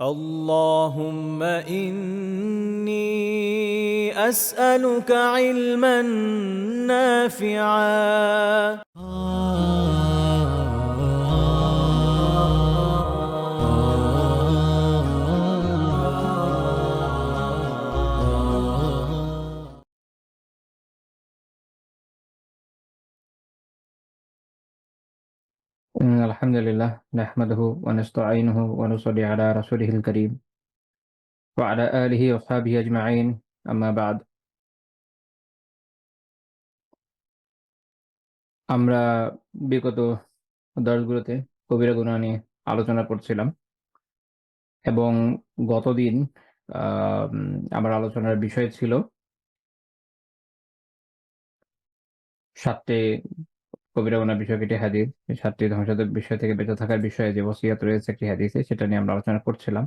اللهم إني أسألك علما نافعا. الحمد لله نحمده ونستعينه ونصلي على رسوله الكريم وعلى آله وصحبه أجمعين أما بعد আমরা বিগত দশগুলোতে কবিরা গুনাহ নিয়ে আলোচনা করছিলাম এবং গতদিন আমার আলোচনার বিষয় ছিল ৭টি কবিরা গুনাহ বিষয়ক একটি হাদীস। এই ৭টি ধ্বংসাত্মক বিষয় থেকে বেঁচে থাকার বিষয়ে যে ওসিয়ত রয়েছে একটি হাদীসে সেটা নিয়ে আমরা আলোচনা করছিলাম।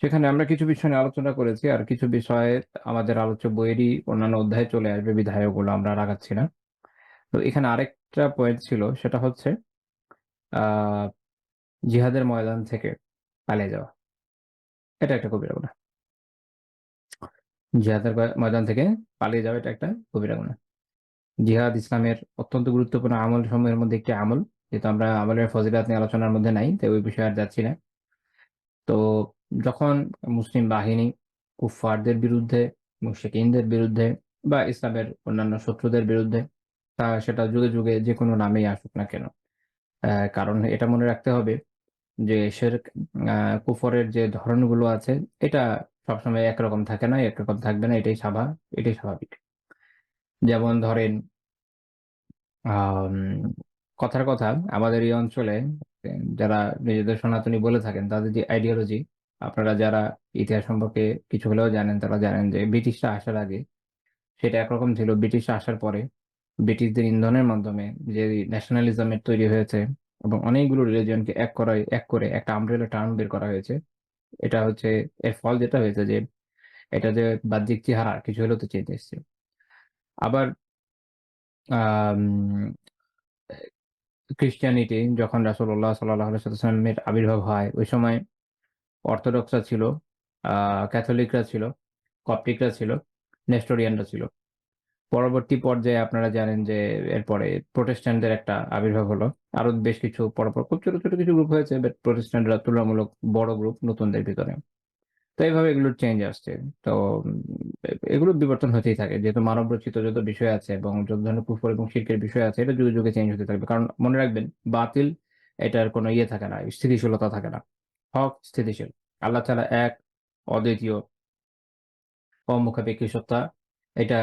সেখানে আমরা কিছু বিষয় নিয়ে আলোচনা করেছি। আর কিছু বিষয় আমাদের আলোচ্য বইয়েরই অন্যান্য অধ্যায়ে চলে আসবে বিধায় ওগুলো আমরা আর আগাচ্ছি না। তো এখানে আরেকটা পয়েন্ট ছিল সেটা হচ্ছে আ জিহাদের ময়দান থেকে পালিয়ে যাওয়া। এটা একটা কবিরা গুনাহ। জিহাদের ময়দান থেকে পালিয়ে যাওয়া এটা একটা কবিরা গুনাহ। জিহাদ ইসলামের অত্যন্ত গুরুত্বপূর্ণ আমলসমূহের মধ্যে একটি আমল। যেহেতু আমরা আমলের ফজিলত নিয়ে আলোচনার মধ্যে নাই, তাই ওই বিষয়ে আর যাচ্ছি না। তো যখন মুসলিম বাহিনী কুফফারদের বিরুদ্ধে, মুশরিকিনদের বিরুদ্ধে বা ইসলামের অন্যান্য শত্রুদের বিরুদ্ধে সেটা যুগে, যুগে যেকোনো নামেই আসুক না কেন। কারণ এটা মনে রাখতে হবে যে শিরক আ কুফরের যে ধরনগুলো আছে এটা সবসময় একরকম থাকে না, একরকম থাকবে না। এটাই স্বাভাবিক। যেমন ধরেন আম কথার কথা আমাদের এই অঞ্চলে যারা নিজেদের সনাতনী বলে থাকেন তাদের যে আইডিওলজি আপনারা যারা ইতিহাস সম্পর্কে কিছু হলেও জানেন তারা জানেন যে ব্রিটিশরা আসার আগে সেটা একরকম ছিল। ব্রিটিশরা আসার পরে ব্রিটিশদের ইন্ধনের মাধ্যমে যে ন্যাশনালিজমের তৈরি হয়েছে এবং অনেকগুলো রিলিজিয়নকে এক করে একটা আমব্রেলা টার্ম বের করা হয়েছে। এটা হচ্ছে এর ফল যেটা হয়েছে যে এটা যে বাহ্যিক চেহারা কিছু হলেও তো চেঞ্জ এসছে। আবার আম ক্রিশ্চিয়ানিটি যখন রাসূলুল্লাহ সাল্লাল্লাহু আলাইহি ওয়াসাল্লামের আবির্ভাব হয় ওই সময় অর্থোডক্সরা ছিল, আ ক্যাথলিকরা ছিল, কপ্টিকরা ছিল, নেস্টোরিয়ানরা ছিল। পরবর্তী পর্যায়ে আপনারা জানেন যে এরপরে প্রোটেস্ট্যান্টদের একটা আবির্ভাব হলো। আরো বেশ কিছু পরপর খুব ছোট, ছোট কিছু গ্রুপ হয়েছে বাট প্রোটেস্ট্যান্টরা তুলনামূলক বড় গ্রুপ নতুনদের ভিতরে। তো এইভাবে এগুলোর চেঞ্জ আসছে। তো এগুলো বিবর্তন হতেই থাকে। যেহেতু মানবরচিত যত বিষয় আছে এবং যত ধরনের কুফর এবং শিরকের বিষয় আছে এটা যুগে, যুগে চেঞ্জ হতে থাকবে। কারণ মনে রাখবেন বাতিল এটার কোনো ইয়ে থাকে না, স্থিতিশীলতা থাকে না। হক স্থিতিশীল। আল্লাহ তাআলা এক, অদ্বিতীয়, অমুখাপেক্ষী সত্তা। এটা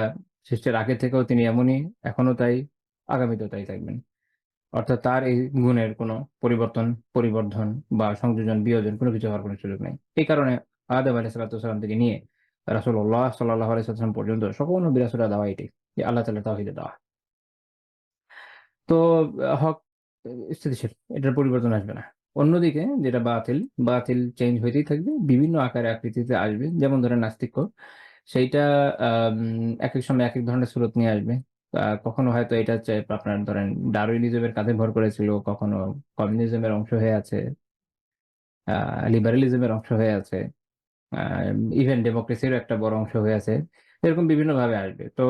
সৃষ্টির আগে থেকেও তিনি এমনই, এখনো তাই, আগামীতেও তাই থাকবেন। অর্থাৎ তার এই গুণের কোনো পরিবর্তন, পরিবর্ধন বা সংযোজন, বিয়োজন কোনো কিছু হওয়ার কোনো সুযোগ নাই। এই কারণে আদম আলাইহিস সালাম থেকে নিয়ে রাসূলুল্লাহ সাল্লাল্লাহু আলাইহি ওয়াসাল্লাম পর্যন্ত সকল নবী রাসূলরা দাওয়া এটাই যে আল্লাহ তাআলার তাওহীদের দাওয়া। তো হক স্থিতিশীল। এটার পরিবর্তন আসবে না। অন্যদিকে যেটা বাতিল চেঞ্জ হইতেই থাকবে। বিভিন্ন আকারে আকৃতিতে আসবে। যেমন ধরেন নাস্তিক্য। সেইটা আম একেক সময় একেক ধরনের সুরত নিয়ে আসবে। কখনো হয়তো এটা হচ্ছে আপনার ধরেন ডারউইনিজমের কাঁধে ভর করেছিল, কখনো কমিউনিজমের অংশ হয়ে আছে, আ লিবারালিজমের অংশ হয়ে আছে। আ ইভেন ডেমোক্রেসিরও একটা বড় অংশ হয়ে আছে। এরকম বিভিন্নভাবে আসবে। তো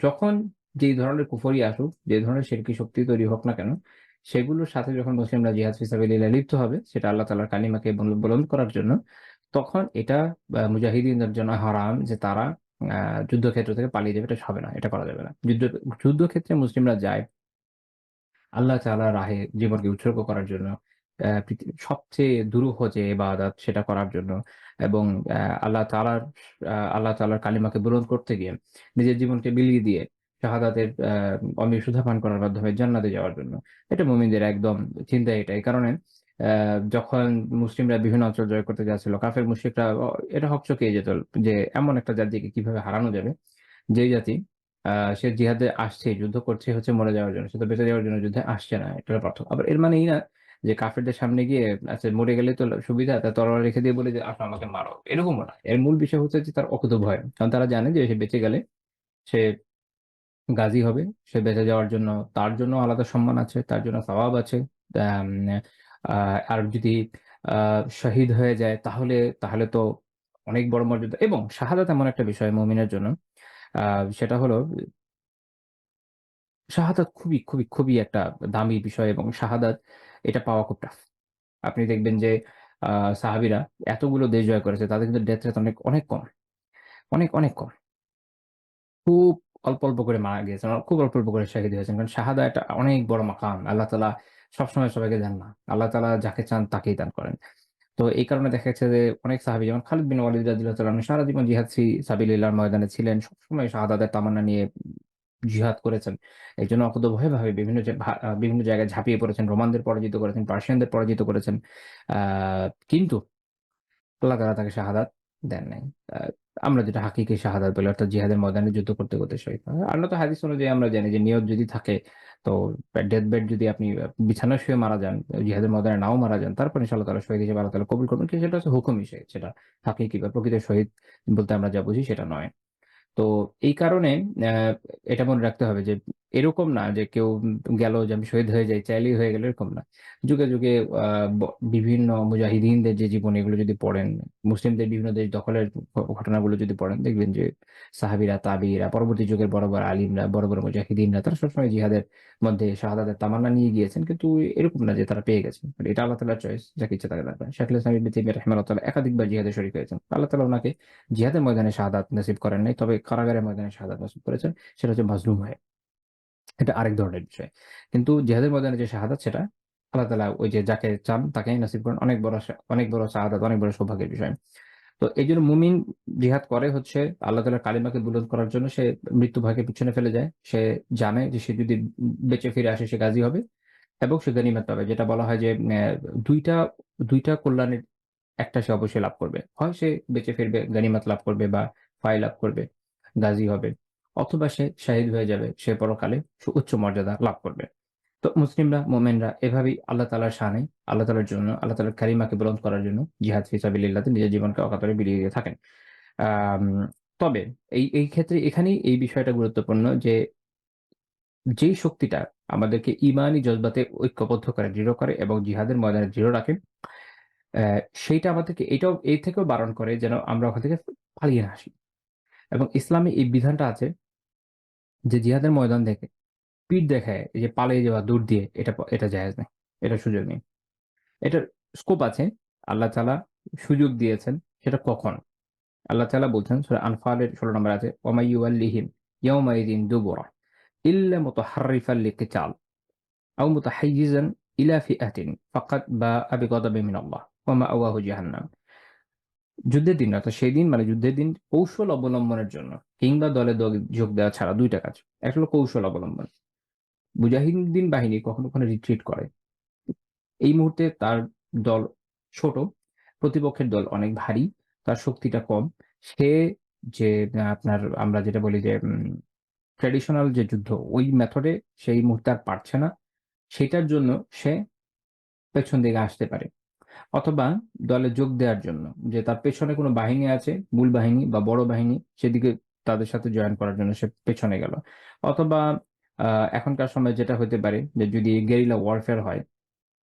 যখন যেই ধরনের কুফরি আসুক, যে ধরনের শিরকি শক্তি তৈরি হোক না কেন, সেগুলোর সাথে যখন মুসলিমরা জিহাদ ফি সাবিলিল্লাহ লিপ্ত হবে, সেটা আল্লাহ তাআলার কালিমাকে বুলন্দ করার জন্য, তখন এটা মুজাহিদিনদের জন্য হারাম যে তারা আ যুদ্ধক্ষেত্র থেকে পালিয়ে যাবে। এটা হবে না। এটা করা যাবে না। যুদ্ধক্ষেত্রে মুসলিমরা যায় আল্লাহ তাআলার রাহে জীবনকে উৎসর্গ করার জন্য, পৃথিবীর সবচেয়ে দুরূহ যে ইবাদত সেটা করার জন্য এবং আ আল্লাহ তাআলার আল্লাহ তাআলার কালিমাকে বুলন্দ করতে গিয়ে নিজের জীবনকে বিলিয়ে দিয়ে শাহাদাতের অমৃত সুধা পান করার মাধ্যমে জান্নাতে যাওয়ার জন্য। এটা মুমিনদের একদম চিন্তা এটা। এই কারণে যখন মুসলিমরা বিভিন্ন অঞ্চল জয় করতে যাচ্ছিল, কাফের মুশরিকরা এটা হকচকিয়ে যেত যে এমন একটা জাতিকে কিভাবে হারানো যাবে, যেই জাতি আ সে জিহাদে আসছে, যুদ্ধ করছে হচ্ছে মরে যাওয়ার জন্য। সে তো বেঁচে যাওয়ার জন্য যুদ্ধে আসছে না। এটা হলো পার্থক্য। আবার এর মানে এই না যে কাফেরদের সামনে গিয়ে আচ্ছা মরে গেলেই তো সুবিধা, তা তলোয়ার রেখে দিয়ে বলে যে, "আসো আমাকে মারো।" এরকমও না। এর মূল বিষয় হচ্ছে যে তার অকুতোভয়। কারণ তারা জানে যে সে বেঁচে গেলে সে গাজী হবে। সে বেঁচে যাওয়ার জন্য তার জন্য আলাদা সম্মান আছে, তার জন্য সওয়াব আছে। আম আ আর যদি আ শহীদ হয়ে যায় তাহলে তো অনেক বড় মর্যাদা এবং শাহাদাত এমন একটা বিষয় মুমিনের জন্য আ সেটা হলো শাহাদাত খুবই একটা দামি বিষয় এবং শাহাদাত এটা পাওয়া খুব টাফ। আপনি দেখবেন যে আ সাহাবীরা এতগুলো দেশ জয় করেছে তাদের কিন্তু ডেথ রেট অনেক কম। অনেক কম। খুব অল্প করে মারা গিয়েছেন। খুব অল্প করে শাহিদ হয়েছেন। কারণ শাহাদা একটা অনেক বড় মাকাম। আল্লাহ তাআলা সবসময় সবাইকে দেন না। আল্লাহ তাআলা যাকে চান তাকেই দান করেন। তো এই কারণে দেখা যাচ্ছে যে অনেক সাহাবী যেমন খালিদ বিন ওয়ালিদ রাদিয়াল্লাহু তাআলা আনহু সারা জীবন জিহাদ ফি সাবিলিল্লাহর ময়দানে ছিলেন। সবসময় শাহাদাতের তামান্না নিয়ে জিহাদ করেছেন। এজন্য অকুতোভয়ভাবে বিভিন্ন জায়গায় ঝাঁপিয়ে পড়েছেন। রোমানদের পরাজিত করেছেন, পার্সিয়ানদের পরাজিত করেছেন। আ কিন্তু আল্লাহ তাআলা তাকে শাহাদাত দেন নাই। আ আমরা যেটা হাকিকি শাহাদাত বলি অর্থাৎ জিহাদের ময়দানে যুদ্ধ করতে শহীদ হওয়া। আর নয়তো হাদিস অনুযায়ী আমরা জানি যে নিয়ত যদি থাকে তো ডেথ বেড যদি আপনি বিছানায় শুয়ে মারা যান, জিহাদের ময়দানে নাও মারা যান, তারপর ইনশাআল্লাহ তাআলা শহীদ হিসেবে আল্লাহ তাআলা কবুল করবেন। কিন্তু সেটা হচ্ছে হুকুমই শহীদ। সেটা হাকিকি বা প্রকৃত শহীদ বলতে আমরা যা বুঝি সেটা নয়। তো এই কারণে অ্যা এটা মনে রাখতে হবে যে এরকম না যে কেউ গেল যে আমি শহীদ হয়ে যাই, চাইলেই হয়ে গেল এরকম না। যুগে আ ব বিভিন্ন মুজাহিদিনদের যে জীবনী এগুলো যদি পড়েন, মুসলিমদের বিভিন্ন দেশ দখলের ঘটনাগুলো যদি পড়েন দেখবেন যে সাহাবীরা, তাবেয়ীরা, পরবর্তী যুগের বড় আলিমরা, বড় মুজাহিদিনরা তারা সবসময় জিহাদের মধ্যে শাহাদাতের তামান্না নিয়ে গিয়েছেন। কিন্তু এরকম না যে তারা পেয়ে গেছেন। এটা আল্লাহ তাআলার চয়েস। যাকে ইচ্ছা তাকে দান করেন। শাইখুল ইসলাম ইবনে তাইমিয়া রাহিমাহুল্লাহ তাআলা একাধিকবার জিহাদে শরীক হয়েছেন। আল্লাহ তাআলা উনাকে জিহাদের ময়দানে শাহাদাত নসিব করেন নাই। তবে কারাগারের ময়দানে শাহাদাত নসিব করেছেন। সেটা হচ্ছে মাজলুম হয়ে। এটা আরেক ধরনের বিষয়। কিন্তু জিহাদের ময়দানে যে শাহাদাত সেটা আল্লাহ তাআলা ওই যে যাকে চান তাকেই নসিব করেন। অনেক বড় শাহাদাত, অনেক বড় সৌভাগ্যের বিষয়। তো এইজন্য মুমিন জিহাদ করে হচ্ছে আল্লাহ তাআলার কালিমাকে বুলন্দ করার জন্য সে মৃত্যু ভয়কে পিছনে ফেলে যায়। সে জানে যে সে যদি বেঁচে ফিরে আসে সে গাজী হবে এবং সে গনিমত পাবে। যেটা বলা হয় যে ২ টা ২ টা কল্যাণের একটা সে অবশ্যই লাভ করবে। হয় সে বেঁচে ফিরবে, গানিমাত লাভ করবে বা ফায় লাভ করবে, গাজী হবে। অথবা সে শাহীদ হয়ে যাবে। সে পরকালে উচ্চ মর্যাদা লাভ করবে। তো মুসলিমরা, মোমেনরা এভাবেই আল্লাহ তাআলার শানে, আল্লাহ তাআলার জন্য, আল্লাহ তাআলার কালিমাকে বুলন্দ করার জন্য জিহাদ ফি সাবিলিল্লাহ তে নিজের জীবনকে অকাতরে বিলিয়ে দিয়ে থাকেন। আম তবে এই ক্ষেত্রে এখানেই এই বিষয়টা গুরুত্বপূর্ণ যে, যেই শক্তিটা আমাদেরকে ঈমানি জজবাতে ঐক্যবদ্ধ করে, দৃঢ় করে এবং জিহাদের ময়দানে দৃঢ় রাখে অ্যা সেইটা আমাদেরকে এর থেকেও বারণ করে যেন আমরা ওখান থেকে পালিয়ে না আসি। এবং ইসলামে এই বিধানটা আছে যে জিহাদের ময়দান থেকে পিঠ দেখায় এই যে পালিয়ে যাওয়া দূর দিয়ে এটা জায়েজ নাই। এটার সুযোগ নেই। এটার স্কোপ আছে। আল্লাহ তাআলা সুযোগ দিয়েছেন। সেটা কখন? আল্লাহ তাআলা বলছেন সূরা আনফালের ১৬ নম্বরে আছে, "ওয়া ইউওয়াল্লিহিম ইয়াওমাইযিন দুবুরা ইল্লা মুতাহাররিফান লিকিতাল আও মুতাহাইয়িজান ইলা ফিআতিন ফাকাদ বাআ বিগাদাবিন মিনাল্লাহ ওয়া মাআওয়াহু জাহান্নাম।" যুদ্ধের দিন অর্থাৎ সেদিন মানে যুদ্ধের দিন কৌশল অবলম্বনের জন্য কিংবা দলে যোগ দেওয়া ছাড়া ২ টা কাজ। একটা হলো কৌশল অবলম্বন। মুজাহিদিন বাহিনী কখনো রিট্রিট করে। এই মুহূর্তে তার দল ছোট, প্রতিপক্ষের দল অনেক ভারী, তার শক্তিটা কম। সে যে আপনার আমরা যেটা বলি যে ট্র্যাডিশনাল যে যুদ্ধ ওই মেথডে সে এই মুহূর্তে আর পারছে না। সেটার জন্য সে পেছন দিকে আসতে পারে। অথবা দলে যোগ দেওয়ার জন্য যে তার পেছনে কোনো বাহিনী আছে, মূল বাহিনী বা বড় বাহিনী সেদিকে তাদের সাথে জয়েন করার জন্য সে পেছনে গেল। অথবা আ এখনকার সময় যেটা হতে পারে যে যদি গেরিলা ওয়ারফেয়ার হয়,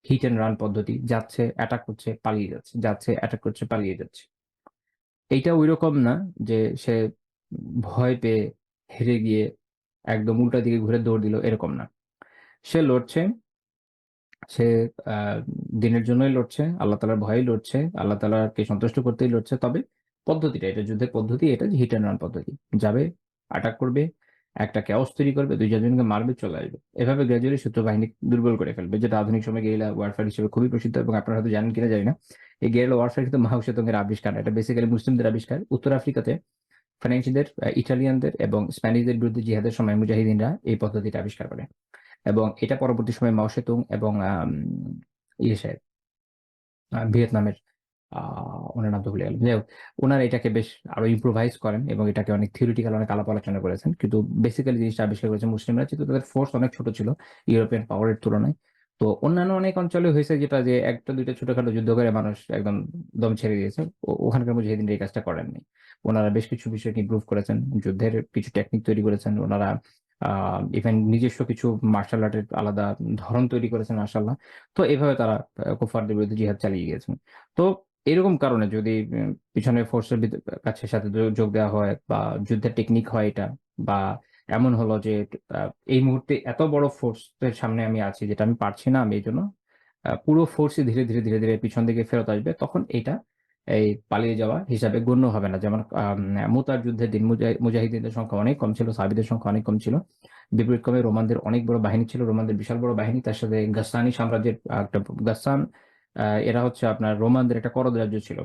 হিট অ্যান্ড রান পদ্ধতি যাচ্ছে, অ্যাটাক করছে, পালিয়ে যাচ্ছে, যাচ্ছে, অ্যাটাক করছে, পালিয়ে যাচ্ছে। এইটা ঐরকম না যে সে ভয় পেয়ে হেরে গিয়ে একদম উল্টা দিকে ঘুরে দৌড় দিল এরকম না। সে লড়ছে সে আ দিনের জন্যই লড়ছে, আল্লাহ তাআলার ভয়েই লড়ছে, আল্লাহ তাআলাকে সন্তুষ্ট করতেই লড়ছে। তবে পদ্ধতিটা এটা যুদ্ধের পদ্ধতি এটা যে হিট অ্যান্ড রান পদ্ধতি। যাবে, অ্যাটাক করবে, একটা chaos তৈরি করবে, ২-৪ জনকে মারবে, চলে আসবে। এভাবে গ্র্যাজুয়ালি শত্রু বাহিনী দুর্বল করে ফেলবে। যেটা আধুনিক সময়ে গেরিলা ওয়ারফেয়ার হিসেবে খুবই প্রসিদ্ধ এবং আপনারা হয়তো জানেন কিনা জানি না। এই গেরিলা ওয়ারফেয়ার কিন্তু মাও সেতুংয়ের আবিষ্কার না। এটা বেসিক্যালি মুসলিমদের আবিষ্কার। উত্তর আফ্রিকাতে ফ্রেঞ্চদের, ইটালিয়ানদের এবং স্প্যানিশদের বিরুদ্ধে জিহাদের সময় মুজাহিদিনরা এই পদ্ধতিটা আবিষ্কার করে। এবং এটা পরবর্তী সময়ে মাও সেতুং এবং সাহেব ভিয়েতনামের আ উনার নামটা ভুলে গেলাম। যাই হোক, উনারা এটাকে বেশ আরো ইম্প্রোভাইজ করেন এবং এটাকে অনেক থিওরিটিক্যাল অনেক আলাপ আলোচনা করেছেন। কিন্তু বেসিক্যালি জিনিসটা আবিষ্কার করেছে মুসলিমরা। যেহেতু তাদের ফোর্স অনেক ছোট ছিল ইউরোপিয়ান পাওয়ার এর তুলনায়। তো অন্যান্য অনেক অঞ্চলে হয়েছে যেটা যে ১ টা ২ টা ছোটখাটো যুদ্ধ করে মানুষ একদম দম ছেড়ে দিয়েছে। ওখানকার মুজাহিদিনরা এই কাজটা করেননি। উনারা বেশ কিছু বিষয়কে ইমপ্রুভ করেছেন। যুদ্ধের কিছু টেকনিক তৈরি করেছেন। উনারা আ ইভেন নিজস্ব কিছু মার্শাল আর্টের আলাদা ধরন তৈরি করেছেন মাশাআল্লাহ। তো এভাবে তারা কুফফারদের বিরুদ্ধে জিহাদ চালিয়ে গিয়েছেন। তো এরকম কারণে যদি পিছনের ফোর্সের কাছে সাথে যোগ দেওয়া হয় বা যুদ্ধের টেকনিক হয় এটা বা এমন হলো যে আ এই মুহূর্তে এত বড় ফোর্সের সামনে আমি আছি যেটা আমি পারছি না আমি এজন্য পুরো ফোর্সই ধীরে ধীরে পিছন দিকে ফেরত আসবে। তখন এইটা এই পালিয়ে যাওয়া হিসাবে গণ্য হবে না। যেমন মুতার যুদ্ধের দিন মুজাহিদিনদের সংখ্যা অনেক কম ছিল, সাহাবীদের সংখ্যা অনেক কম ছিল। বিপরীতক্রমে রোমানদের অনেক বড় বাহিনী ছিল। রোমানদের বিশাল বড় বাহিনী। তার সাথে গাসসানি সাম্রাজ্যের একটা গাসসান এরা হচ্ছে আপনার রোমানদের একটা করদ রাজ্য ছিল।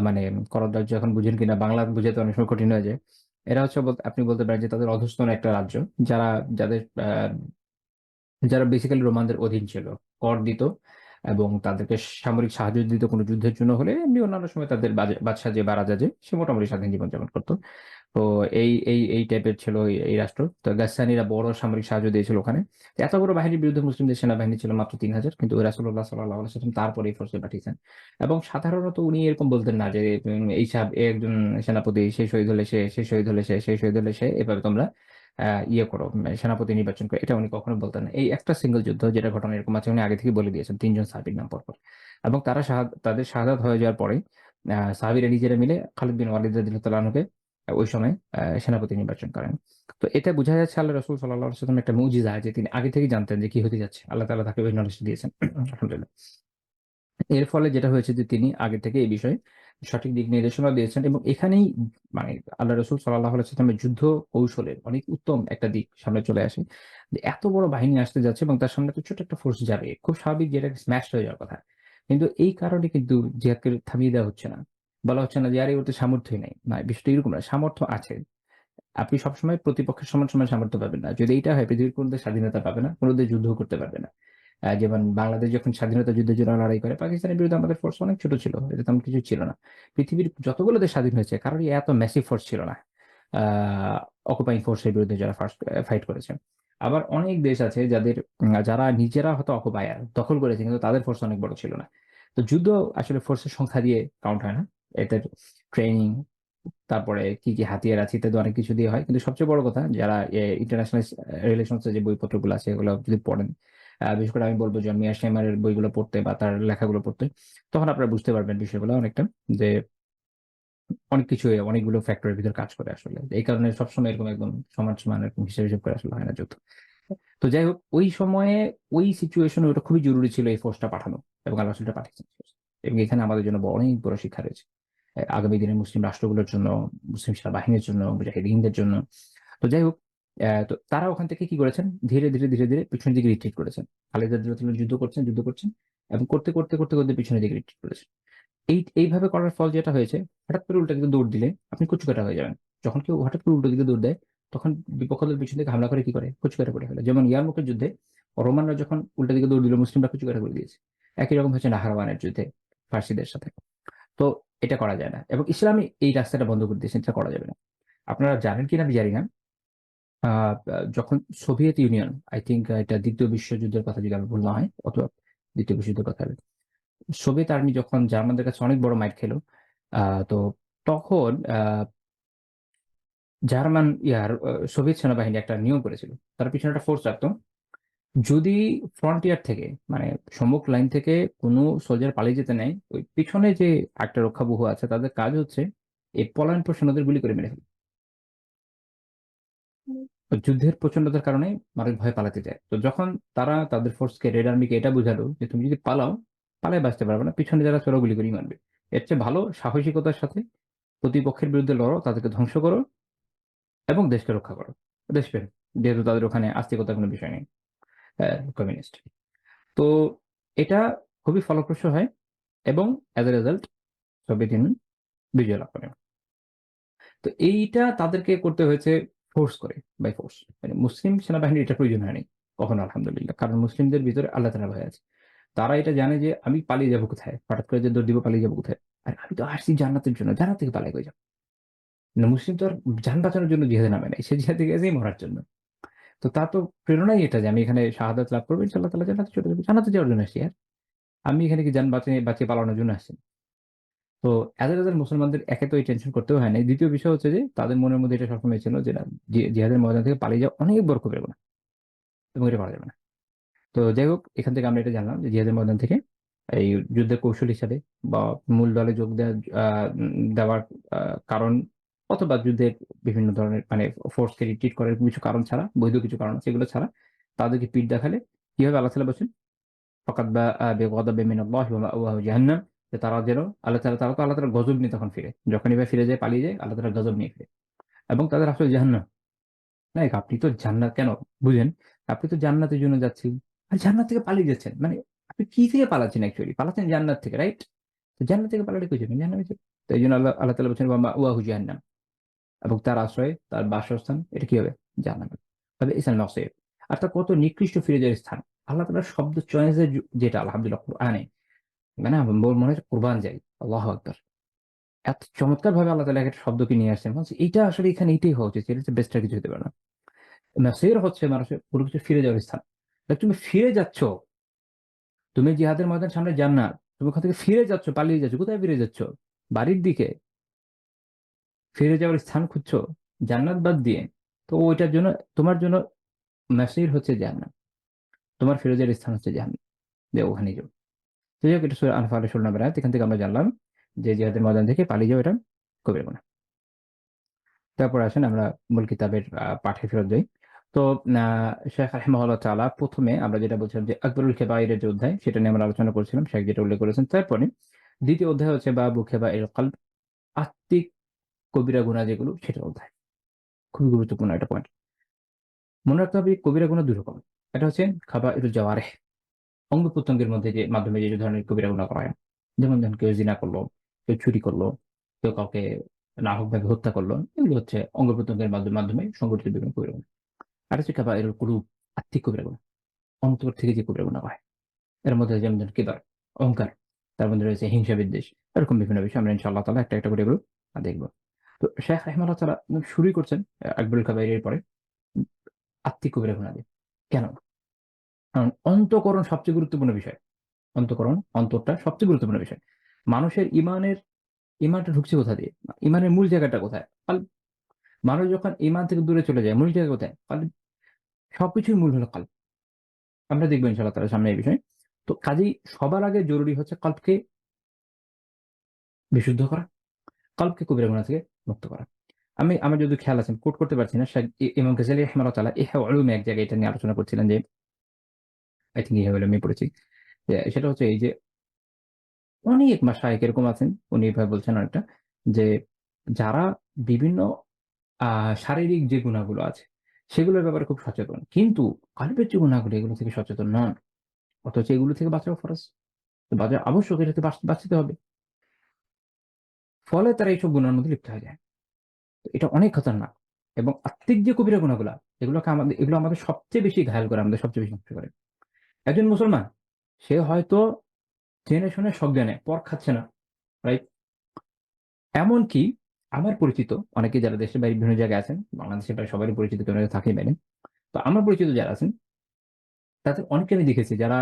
মানে করদ রাজ্য এখন বুঝেন কিনা বাংলা বুঝাতে অনেক সময় কঠিন হয়ে যায়। এরা হচ্ছে আপনি বলতে পারেন যে তাদের অধস্তন একটা রাজ্য। যারা যাদের যারা বেসিক্যালি রোমানদের অধীন ছিল। কর দিত এবং তাদেরকে সামরিক সাহায্য দিত কোন যুদ্ধের জন্য হলে। এমনি অন্যান্য সময় তাদের বাদশা যে বা রাজা যে সে মোটামুটি স্বাধীন জীবনযাপন করত। তো এই টাইপের ছিল এই রাষ্ট্র। তো গাসসানীরা বড় সামরিক সাহায্য দিয়েছিল ওখানে। তো এত বড় বাহিনীর বিরুদ্ধে মুসলিমদের সেনাবাহিনী ছিল মাত্র ৩,০০০ কিন্তু রাসূলুল্লাহ সাল্লাল্লাহু আলাইহি ওয়াসাল্লাম তারপরে এই ফোর্সে পাঠিয়েছেন। এবং সাধারণত উনি এরকম বলতেন না যে এই এ একজন সেনাপতি সে শহীদ হলে সে শহীদ হলে সে শহীদ হলে সে এভাবে তোমরা ইয়ে করো সেনাপতি নির্বাচন করো। এটা উনি কখনো বলতেন না। এই একটা সিঙ্গেল যুদ্ধ যেটা ঘটনা এরকম আছে উনি আগে থেকেই বলে দিয়েছেন ৩ জন সাহাবীর নাম পরপর। এবং তারা তাদের শাহাদাত হয়ে যাওয়ার পরে সাহাবীরা নিজেরা মিলে খালিদ বিন ওয়ালিদ রাদিয়াল্লাহু আনহুকে ওই সময় সেনাপতি নির্বাচন করেন। তো এতে বোঝা যাচ্ছে আল্লাহ রাসূল সাল্লাল্লাহু আলাইহি ওয়াসাল্লাম একটা মুজিজা যে তিনি আগে থেকেই জানতেন যে কি হতে যাচ্ছে। আল্লাহ তাআলা তাকে ওই নলেজ দিয়েছেন। আলহামদুলিল্লাহ। এর ফলে যেটা হয়েছে যে তিনি আগে থেকে এই বিষয়ে সঠিক দিক নির্দেশনা দিয়েছেন এবং এখানেই মানে আল্লাহ রাসূল সাল্লাল্লাহু আলাইহি ওয়াসাল্লামের যুদ্ধ কৌশলের অনেক উত্তম একটা দিক সামনে চলে আসে। যে এত বড় বাহিনী আসতে যাচ্ছে এবং তার সামনে তো ছোট একটা ফোর্স যাবে। খুব স্বাভাবিক যে এটা স্ম্যাশড হয়ে যাওয়ার কথা। কিন্তু এই কারণে কিন্তু জিহাদকে থামিয়ে দেওয়া হচ্ছে না। বলা হচ্ছে না যে আরে ওর তো সামর্থ্যই নাই। না বিষয়টা এরকম না। সামর্থ্য আছে। আপনি সবসময় প্রতিপক্ষের সমান সামর্থ্য পাবেন না। যদি এইটা হয় পৃথিবীর কোন দেশ স্বাধীনতা পাবে না, কোন দেশ যুদ্ধও করতে পারবে না। যেমন বাংলাদেশ যখন স্বাধীনতা যুদ্ধের জন্য লড়াই করে, পাকিস্তানের বিরুদ্ধে আমাদের ফোর্স অনেক ছোট ছিল। এটা তেমন কিছু ছিল না। পৃথিবীর যতগুলো দেশ স্বাধীন হয়েছে কারোরই এত ম্যাসিভ ফোর্স ছিল না। আ অকুপাইং ফোর্স এর বিরুদ্ধে যারা ফার্স্ট ফাইট করেছে। আবার অনেক দেশ আছে যারা নিজেরা হয়তো অকুপায়ার দখল করেছে কিন্তু তাদের ফোর্স অনেক বড় ছিল না। তো যুদ্ধ আসলে ফোর্সের সংখ্যা দিয়ে কাউন্ট হয় না। এদের ট্রেনিং তারপরে কি হাতিয়ার আছে ইত্যাদি অনেক কিছু দিয়ে হয়। কিন্তু সবচেয়ে বড় কথা যারা ইন্টারন্যাশনাল রিলেশনস এর যে বইপত্রগুলো আছে এগুলো যদি পড়েন, বিশেষ করে আমি বলব জন মিয়া শেমারের বইগুলো পড়তে বা তার লেখাগুলো পড়তে, তখন আপনারা বুঝতে পারবেন বিষয়গুলো অনেকটা যে অনেক কিছুই অনেকগুলো ফ্যাক্টরের ভিতর কাজ করে আসলে। এই কারণে সবসময় এরকম একদম সমান এরকম হিসাব করে আসলে হয় না যুদ্ধ। তো যাই হোক ওই সময়ে ওই সিচুয়েশন এ ওটা খুবই জরুরি ছিল এই ফোর্সটা পাঠানো এবং আল্লাহ রাসূলটা পাঠিয়েছেন। এবং এখানে আমাদের জন্য অনেক বড় শিক্ষা রয়েছে। আগামী দিনে মুসলিম রাষ্ট্রগুলোর জন্য, মুসলিম সেনাবাহিনীর জন্য, মুজাহিদিনদের জন্য। তো যাই হোক, তো তারা ওখান থেকে কি করেছেন? ধীরে ধীরে পিছনের দিকে রিট্রিট করেছেন। খালিদ রাদিয়াল্লাহু আনহু যুদ্ধ করছেন এবং করতে পিছনের দিকে রিট্রিট করেছেন। এইভাবে করার ফল যেটা হয়েছে, হঠাৎ করে উল্টা দিকে দৌড় দিলে আপনি কচুকাটা হয়ে যাবেন। যখন কেউ হঠাৎ করে উল্টো দিকে দৌড় দেয়, তখন বিপক্ষ দল পিছন থেকে হামলা করে কি করে? কচুকাটা করে ফেলে। যেমন ইয়ারমুকের যুদ্ধে রোমানরা যখন উল্টা দিকে দৌড় দিল, মুসলিমরা কচুকাটা করে দিয়েছে। একই রকম হচ্ছে নাহারওয়ানের যুদ্ধে ফার্সিদের সাথে। তো এটা করা যায় না। এবং ইসলামই এই রাস্তাটা বন্ধ করে দিয়েছেন, এটা করা যাবে না। আপনারা জানেন কিনা আমি জানি না। আ যখন সোভিয়েত ইউনিয়ন আই থিংক এটা ২য় বিশ্বযুদ্ধের কথা যদি আমার ভুল না হয় অথবা ২য় বিশ্বযুদ্ধের কথা হবে। সোভিয়েত আর্মি যখন জার্মানদের কাছে অনেক বড় মাইর খেল, আ তো তখন জার্মান সোভিয়েত সেনাবাহিনী একটা নিয়ম করেছিল। তারা পিছনে একটা ফোর্স রাখত। যদি ফ্রন্টিয়ার থেকে মানে সম্মুখ লাইন থেকে কোনো সোলজার পালিয়ে যেতে নেয়, ওই পিছনে যে একটা রক্ষাবহ আছে তাদের কাজ হচ্ছে এই পলায়নপর সৈন্যদের গুলি করে মেরে ফেলা। তো যুদ্ধের প্রচন্ডতার কারণে মানুষ ভয়ে পালাতে যায়। তো যখন তারা তাদের ফোর্সকে রেড আর্মিকে এটা বুঝালো যে তুমি যদি পালাও, পালায় বাঁচতে পারবে না। পিছনে যারা ছিল গুলি করেই মারবে। এর চেয়ে ভালো সাহসিকতার সাথে প্রতিপক্ষের বিরুদ্ধে লড়ো, তাদেরকে ধ্বংস করো এবং দেশকে রক্ষা করো। দেশপ্রেম। যেহেতু তাদের ওখানে আস্তিকতার কোনো বিষয় নেই। কমিউনিস্ট। তো এটা খুবই ফলপ্রসূ হয় এবং as a result Soviet Union বিজয় লাভ করে। তো এইটা তাদেরকে করতে হয়েছে ফোর্স করে, বাই ফোর্স। মানে মুসলিম সেনাবাহিনীর এটা প্রয়োজন হয়নি কখনো আলহামদুলিল্লাহ। কারণ মুসলিমদের ভিতরে আল্লাহ তাআলা ভয় আছে। তারা এটা জানে যে আমি পালিয়ে যাবো কোথায়? হঠাৎ করে যে দৌড় দিব পালিয়ে যাবো কোথায়? আর আমি তো আসছি জান্নাতের জন্য। জান্নাত থেকে পালাই কই যাব? না মুসলিম তো আর জান বাঁচানোর জন্য জিহাদে নামে নাই। সে জিহাদে গেছেই মরার জন্য। তো তার তো প্রেরণাই এটা যে আমি এখানে শাহাদাত লাভ করব ইনশাআল্লাহ তাআলা জান্নাতে চলে যাবো। জান্নাতে যাওয়ার জন্য আসছি আর। আমি এখানে কি জান বাঁচিয়ে পালানোর জন্য আসছি না। তো এদের মুসলমানদের একে তো এই টেনশন করতেও হয় না, দ্বিতীয় বিষয় হচ্ছে যে তাদের মনের মধ্যে এটা সবসময় ছিল যে না, জিহাদের ময়দান থেকে পালিয়ে যাওয়া অনেক বড় কবিরা গুনাহ এবং এটা করা যাবে না। তো যাই হোক, এখান থেকে আমরা এটা জানলাম যে জিহাদের ময়দান থেকে এই যুদ্ধের কৌশল হিসাবে বা মূল দলে যোগ দেওয়ার কারণ, অথবা যুদ্ধের বিভিন্ন ধরনের মানে ফোর্সকে রিট্রিট করার কিছু কারণ ছাড়া, বৈধ কিছু কারণ আছে, এগুলো ছাড়া তাদেরকে পিঠ দেখালে কি হবে, আল্লাহ তাআলা বলছেন ফাকাদ বাআ বিগাদাবিন মিনাল্লাহি ওয়া মাওয়াহু জাহান্নাম, যে তারা যেন তারা তো আল্লাহ তাআলার গজব নিয়ে তখন ফিরে, যখনই বা ফিরে যায়, পালিয়ে যায়, আল্লাহ তাআলার গজব নিয়ে ফিরে এবং তাদের আসলে জাহান্নাম। লাইক আপনি তো জান্নাত কেন বুঝেন, আপনি তো জান্নাতের জন্য যাচ্ছেন আর জান্নাত থেকে পালিয়ে যাচ্ছেন, মানে আপনি কি থেকে পালাচ্ছেন, অ্যাকচুয়ালি পালাচ্ছেন জান্নাত থেকে, রাইট? তো জান্নাত থেকে পালালে কই যাবেন, জাহান্নামে যাবেন। তো এই জন্য আল্লাহ তাআলা বলছেন ওয়া মাওয়াহু জাহান্নাম, এবং তার আশ্রয়, তার বাসস্থান এটা কি হবে, জাহান্নাম। তবে ইসাল মাসির, আর তার কত নিকৃষ্ট ফিরে যাওয়ার স্থান। আল্লাহ তাআলার শব্দ চয়েসের যেটা আলহামদুলিল্লাহ কোরআনে, মানে আমার মনে হয় কোরবান যাই, আল্লাহু আকবার। এত চমৎকার ভাবে আল্লাহ তাআলা একটা শব্দকে নিয়ে আসছেন, বলছে এইটা আসলে এখানে এটাই হওয়া উচিত, এটা বেস্ট আর কিছু হতে পারে না। মাসির হচ্ছে মানুষের কোনো কিছু ফিরে যাওয়ার স্থান। দেখ, তুমি ফিরে যাচ্ছ, তুমি জিহাদের ময়দান সামনে জান্নাত, তুমি ওখান থেকে ফিরে যাচ্ছ, পালিয়ে যাচ্ছ, কোথায় ফিরে যাচ্ছ? বাড়ির দিকে। ফিরে যাওয়ার স্থান খুঁজছো জান্নাত বাদ দিয়ে। তো ওইটার জন্য তোমার জন্য মাসির হচ্ছে জান্নাত, তোমার ফিরে যাওয়ার স্থান হচ্ছে জাহান্নাম, যে ওখানে যাও। তো যাই হোক, এটা সূরা আনফালের 16 নম্বর আয়াত। এখান থেকে আমরা জানলাম যে জিহাদের ময়দান থেকে পালিয়ে যাওয়া এটা কবিরা গুনাহ। তারপর আসেন আমরা মূল কিতাবের পাঠে ফেরত যাই। তো শেখ রাহিমাহুল্লাহ তাআলা প্রথমে আমরা যেটা বলছিলাম যে আকবরুল কাবাইরের যে অধ্যায়, সেটা নিয়ে আমরা আলোচনা করছিলাম, শেখ যেটা উল্লেখ করেছেন। তারপরে দ্বিতীয় অধ্যায় হচ্ছে বাবু খাবাইল কলব, আত্মিক কবিরা গুনাহ যেগুলো, সেটার অধ্যায়। খুবই গুরুত্বপূর্ণ একটা পয়েন্ট। মনে রাখতে হবে কবিরা গুনাহ দুই রকম। এটা হচ্ছে খাবাইরুল জাওয়ারিহ, অঙ্গ প্রত্যঙ্গের মধ্যে যে মাধ্যমে যে ধরনের কবিরা গুনাহ করা হয়। যেমন ধরেন কেউ জিনা করলো, কেউ চুরি করলো, কেউ কাউকে নাহকভাবে হত্যা করলো, এগুলো হচ্ছে অঙ্গ প্রত্যঙ্গের মাধ্যমে সংগঠিত বিভিন্ন কবিরা গুনাহ। আর হচ্ছে কাবাইরুল কুলুব, আত্মিক কবিরা গুনাহ, অন্তর থেকে যে কবিরা গুনাহ হয়। এর মধ্যে যেমন ধরেন কিবর, অহংকার, তার মধ্যে রয়েছে হিংসা বিদ্বেষ, এরকম বিভিন্ন বিষয় আমরা ইনশাআল্লাহ তাআলা একটা একটা করে এগুলো দেখব। তো শেখ রাহিমাহুল্লাহ তাআলা শুরুই করছেন আকবরুল কাবাইরের পরে আত্মিক কবিরা গুনাহ দিয়ে। কেন? কারণ অন্তঃকরণ সবচেয়ে গুরুত্বপূর্ণ বিষয়। অন্তরটা সবচেয়ে গুরুত্বপূর্ণ বিষয়। মানুষের ইমানটা ঢুকছে কোথা দিয়ে? ইমানের মূল জায়গাটা কোথায়? কাল্ব। মানুষ যখন ইমান থেকে দূরে চলে যায়, মূল জায়গা কোথায়? কাল্ব। সবকিছুর মূল হলো কাল্ব। আমরা দেখব ইনশাআল্লাহ তাআলা সামনে এই বিষয়। তো কাজেই সবার আগে জরুরি হচ্ছে কলবকে বিশুদ্ধ করা, কলবকে কবিরা গুনাহ থেকে মুক্ত করা। আমার যদি খেয়াল আছেন, কোট করতে পারছি না, শেখ ইমাম গাজ্জালী রাহিমাহুল্লাহ তাআলা ইহয়া উলুমে এক জায়গায় এটা নিয়ে আলোচনা করছিলেন যে, আই থিংক ইহয়া উলুমে পড়েছি। যে সেটা হচ্ছে এই যে অনেক মাশায়েখ এরকম আছেন, উনি এভাবে বলছেন অনেকটা, যে যারা বিভিন্ন আ শারীরিক যে গুনাহগুলো আছে, সেগুলোর ব্যাপারে খুব সচেতন। কিন্তু কলবের যে গুনাহগুলো, এগুলো থেকে সচেতন নন। অথচ এগুলো থেকে বাঁচাও ফরজ। বাঁচা আবশ্যক, এটা থেকে বাঁচতে হবে। ফলে তারা এইসব গুনাহের মধ্যে লিপ্ত হয়ে যায়। তো এটা অনেক খতরনাক। এবং আত্মিক যে কবিরা গুনাহগুলা, এগুলো আমাদের সবচেয়ে বেশি ঘায়েল করে, আমাদের সবচেয়ে বেশি নষ্ট করে। একজন মুসলমান, সে হয়তো জেনে শুনে সজ্ঞানে পর খাচ্ছে না, রাইট? এমনকি আমার পরিচিত অনেকে যারা দেশের বাইরে বিভিন্ন জায়গায় আছেন, বাংলাদেশের প্রায় সবারই পরিচিত কেউ না কেউ থাকেই বাইরে। তো আমার পরিচিত যারা আছেন, তাদের অনেককে আমি দেখেছি যারা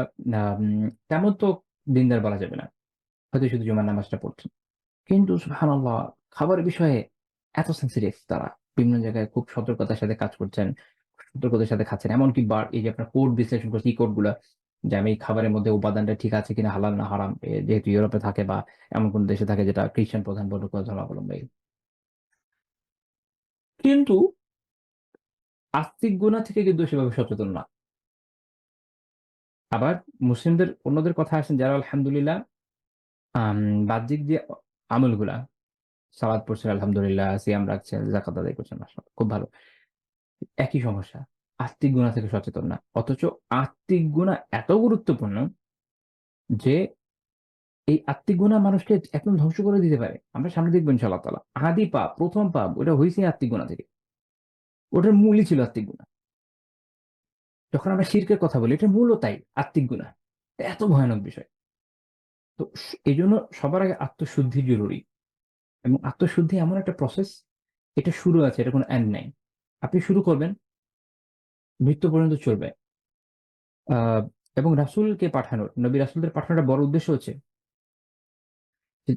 তেমন তো দিনদার বলা যাবে না। হয়তো শুধু জুমার নামাজটা পড়ছেন। কিন্তু সুবহানাল্লাহ, খাবারের বিষয়ে এত সেনসিটিভ তারা। বিভিন্ন জায়গায় খুব সতর্কতার সাথে কাজ করছেন, সতর্কতার সাথে খাচ্ছেন। এমনকি এই যে আপনার কোড বিশ্লেষণ করছে, কোড গুলা, যে আমি এই খাবারের মধ্যে উপাদানটা ঠিক আছে কিনা, হালাল না হারাম। যেহেতু ইউরোপে থাকে বা এমন কোন দেশে থাকে যেটা খ্রিস্টান প্রধান বড় ধর্মাবলম্বী। কিন্তু আস্তিক গুনাহ থেকে কিন্তু সেভাবে সচেতন না। আবার মুসলিমদের অন্যদের কথা আসেন যারা আলহামদুলিল্লাহ আম বাহ্যিক যে আমলগুলা, সালাত পড়ছেন আলহামদুলিল্লাহ, সিয়াম রাখছেন, যাকাত আদায় করছেন, মাশাআল্লাহ খুব ভালো। একই সমস্যা, আত্মিক গুনাহ থেকে সচেতন না। অথচ আত্মিক গুনাহ এত গুরুত্বপূর্ণ যে এই আত্মিক গুনাহ মানুষকে একদম ধ্বংস করে দিতে পারে। আমরা সামনে দেখব ইনশাআল্লাহ তাআলা। আদি পাপ, প্রথম পাপ ওটা হইছে আত্মিক গুনাহ থেকে। ওটার মূলই ছিল আত্মিক গুনাহ। যখন আমরা শিরকের কথা বলি, এটার মূলও তাই, আত্মিক গুনাহ। এত ভয়ানক বিষয়। তো এজন্য সবার আগে আত্মশুদ্ধি জরুরি। এবং আত্মশুদ্ধি এমন একটা প্রসেস, এটা শুরু আছে, এটা কোনো এন্ড নাই। আপনি শুরু করবেন, মৃত্যু পর্যন্ত চলবে। আ এবং নবী রাসূলদের পাঠানোর বড় উদ্দেশ্য হচ্ছে যে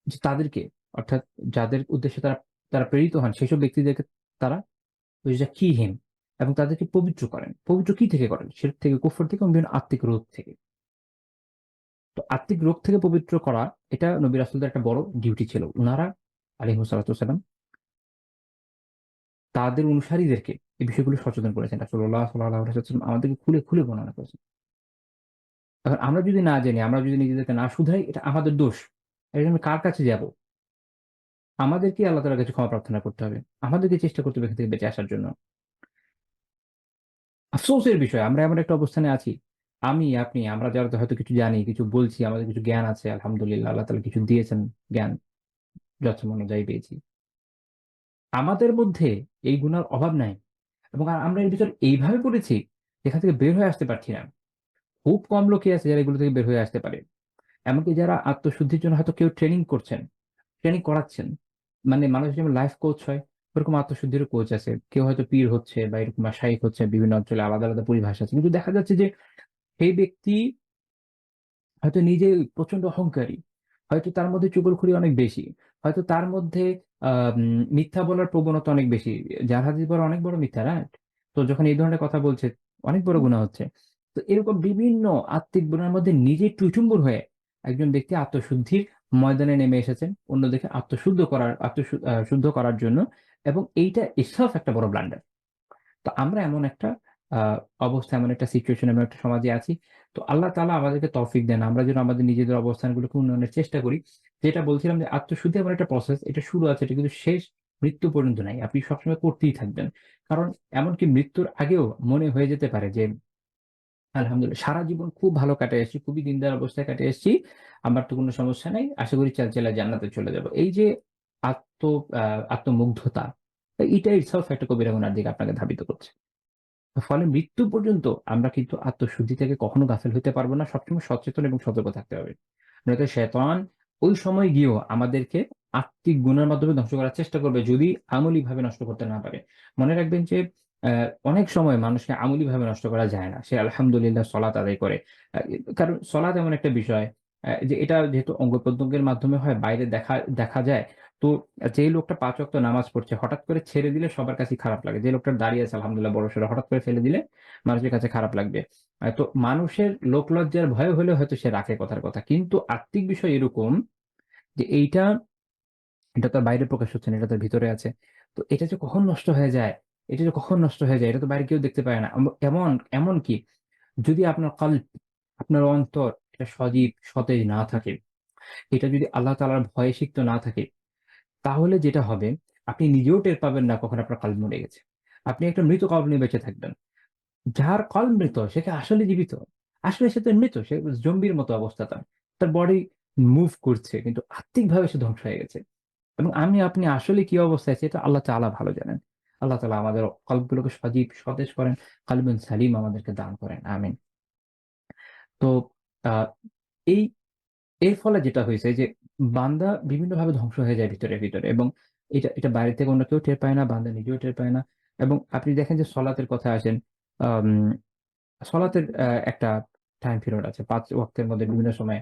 যে তাদেরকে, অর্থাৎ যাদের উদ্দেশ্যে তারা তারা প্রেরিত হন সেসব ব্যক্তিদেরকে তারা যুযাক্কিহিম এবং তাদেরকে পবিত্র করেন। পবিত্র কি থেকে করেন? শিরক থেকে, কুফর থেকে এবং বিভিন্ন আত্মিক রোগ থেকে। তো আত্মিক রোগ থেকে পবিত্র করা এটা নবী রাসূলদের একটা বড় ডিউটি ছিল। উনারা আলাইহিস সালাতু ওয়াসালাম তাদের অনুসারীদেরকে এই বিষয়গুলো সচেতন করেছেন। রাসূলুল্লাহ সাল্লাল্লাহু আলাইহি ওয়াসাল্লাম আমাদেরকে খুলে, খুলে বর্ণনা করেছেন। এখন আমরা যদি না জানি, আমরা যদি নিজেদেরকে না শুধরাই এটা আমাদের দোষ। এর জন্য কার কাছে যাব? আমাদেরকেই আল্লাহ তাআলার কাছে ক্ষমা প্রার্থনা করতে হবে। আমাদেরকে চেষ্টা করতে হবে এখান থেকে বেঁচে আসার জন্য। আফসোসের বিষয় আমরা এমন একটা অবস্থানে আছি। আমি, আপনি, আমরা যারা হয়তো কিছু জানি, কিছু বলছি, আমাদের কিছু জ্ঞান আছে আলহামদুলিল্লাহ। আল্লাহ তাআলা কিছু দিয়েছেন জ্ঞান যথাসম্ভব অনুযায়ী পেয়েছি। আমাদের মধ্যে এই গুনার অভাব নাই এবং আমরা এর ভিতর এইভাবে পড়েছি যেখান থেকে বের হয়ে আসতে পারছি না। খুব কম লোকই আছে যারা এগুলো থেকে বের হয়ে আসতে পারে। এমনকি যারা আত্মশুদ্ধির জন্য হয়তো কেউ ট্রেনিং করছেন, ট্রেনিং করাচ্ছেন। মানে মানুষ যেমন লাইফ কোচ হয়, ওরকম আত্মশুদ্ধিরও কোচ আছে। কেউ হয়তো পীর হচ্ছে বা এরকম মাশায়েখ হচ্ছে, বিভিন্ন অঞ্চলে আলাদা, আলাদা পরিভাষা আছে। কিন্তু দেখা যাচ্ছে যে সেই ব্যক্তি হয়তো নিজেই প্রচন্ড অহংকারী। হয়তো তার মধ্যে চুগলখড়ি অনেক বেশি। হয়তো তার মধ্যে মিথ্যা বলার প্রবণতা অনেক বেশি। যার হাদিস বলা অনেক বড় মিথ্যা, রাইট? তো যখন এই ধরনের কথা বলছে, অনেক বড় গুনাহ হচ্ছে। তো এরকম বিভিন্ন আত্মিক গুনার মধ্যে নিজে টইটুম্বুর হয়ে একজন ব্যক্তি আত্মশুদ্ধির ময়দানে নেমে এসেছেন, অন্যদেরকে শুদ্ধ করার জন্য, এবং এইটা itself একটা বড় ব্লান্ডার। তো আমরা এমন একটা আ অবস্থা, এমন একটা সিচুয়েশন, এমন একটা সমাজে আছি। তো আল্লাহ তাআলা আমাদেরকে তৌফিক দেন। আমরা যেন আমাদের নিজেদের অবস্থানগুলোকে উন্নয়নের চেষ্টা করি। যেটা বলছিলাম যে আত্মশুদ্ধি এমন একটা প্রসেস, এটা শুরু আছে, এটা কিন্তু শেষ মৃত্যু পর্যন্ত নাই। আপনি সবসময় করতেই থাকবেন। কারণ এমনকি মৃত্যুর আগেও মনে হয়ে যেতে পারে যে আলহামদুলিল্লাহ সারা জীবন খুব ভালো কাটিয়ে এসেছি, খুবই দিনদার অবস্থায় কাটিয়ে এসেছি। আমার তো কোনো সমস্যা নাই। আশা করি চালচালা জান্নাতে চলে যাব। এই যে আত্ম আ আত্মমুগ্ধতা, এটা itself একটা কবিরা গুনার দিকে আপনাকে ধাবিত করছে। ফলে মৃত্যু পর্যন্ত আমরা কিন্তু আত্মশুদ্ধি থেকে কখনো গাফেল হইতে পারব না। সবসময় সচেতন এবং সতর্ক থাকতে হবে। নয়তো শয়তান ওই সময় গিয়েও আমাদেরকে আত্মিক গুণের মাধ্যমে ধ্বংস করার চেষ্টা করবে যদি আমূলিকভাবে নষ্ট করতে না পারে। মনে রাখবেন যে অনেক সময় মানুষকে আমূলিকভাবে নষ্ট করা যায় না। সে আলহামদুলিল্লাহ সলাত আদায় করে। কারণ সলাত এমন একটা বিষয় যে এটা যেহেতু অঙ্গ-প্রত্যঙ্গের মাধ্যমে হয়, বাইরে দেখা যায়। তো যেই লোকটা ৫ ওয়াক্ত নামাজ পড়ছে হঠাৎ করে ছেড়ে দিলে সবার কাছেই খারাপ লাগে। যে লোকটা দাঁড়িয়ে আছে আলহামদুলিল্লাহ বড়সড়, হঠাৎ করে ফেলে দিলে মানুষের কাছে খারাপ লাগবে। তো মানুষের লোকলজ্জার ভয়ে হলেও হয়তো সে রাখে কথার কথা। কিন্তু আত্মিক বিষয় এরকম যে এটা তার বাইরে প্রকাশ হচ্ছে না, এটা তার ভিতরে আছে। তো এটা যে কখন নষ্ট হয়ে যায়, এটা তো বাইরে কেউ দেখতে পায় না। এমনকি যদি আপনার কল্ব, আপনার অন্তর এটা সজীব, সতেজ না থাকে, এটা যদি আল্লাহ তাআলার ভয়ে সিক্ত না থাকে, তাহলে যেটা হবে আপনি নিজেও টের পাবেন না কখন আপনার কল্ব মরে গেছে। আপনি একটা মৃত কল্ব নিয়ে বেঁচে থাকবেন। যার কল্ব মৃত সে কি আসলে জীবিত? আসলে সে তো মৃত। সে জম্বির মতো অবস্থা তার। তার বডি মুভ করছে কিন্তু আত্মিকভাবে সে ধ্বংস হয়ে গেছে। এবং আপনি আসলে কি অবস্থায় আছি এটা আল্লাহ তাআলা ভালো জানেন। আল্লাহ তাআলা আমাদের কল্বগুলোকে সজীব, সতেজ করেন। কালবুন সালিম আমাদেরকে দান করেন। আমিন। তো আ এই এর ফলে যেটা হইছে যে বান্দা বিভিন্নভাবে ধ্বংস হয়ে যায় ভিতরে, ভিতরে, এবং এটা বাইরে থেকে অন্য কেউ টের পায় না, বান্দা নিজেও টের পায় না। এবং আপনি দেখেন যে সলাতের কথায় আসেন। আম সলাতের একটা টাইম পিরিয়ড আছে। ৫ ওয়াক্তের মধ্যে বিভিন্ন সময়ে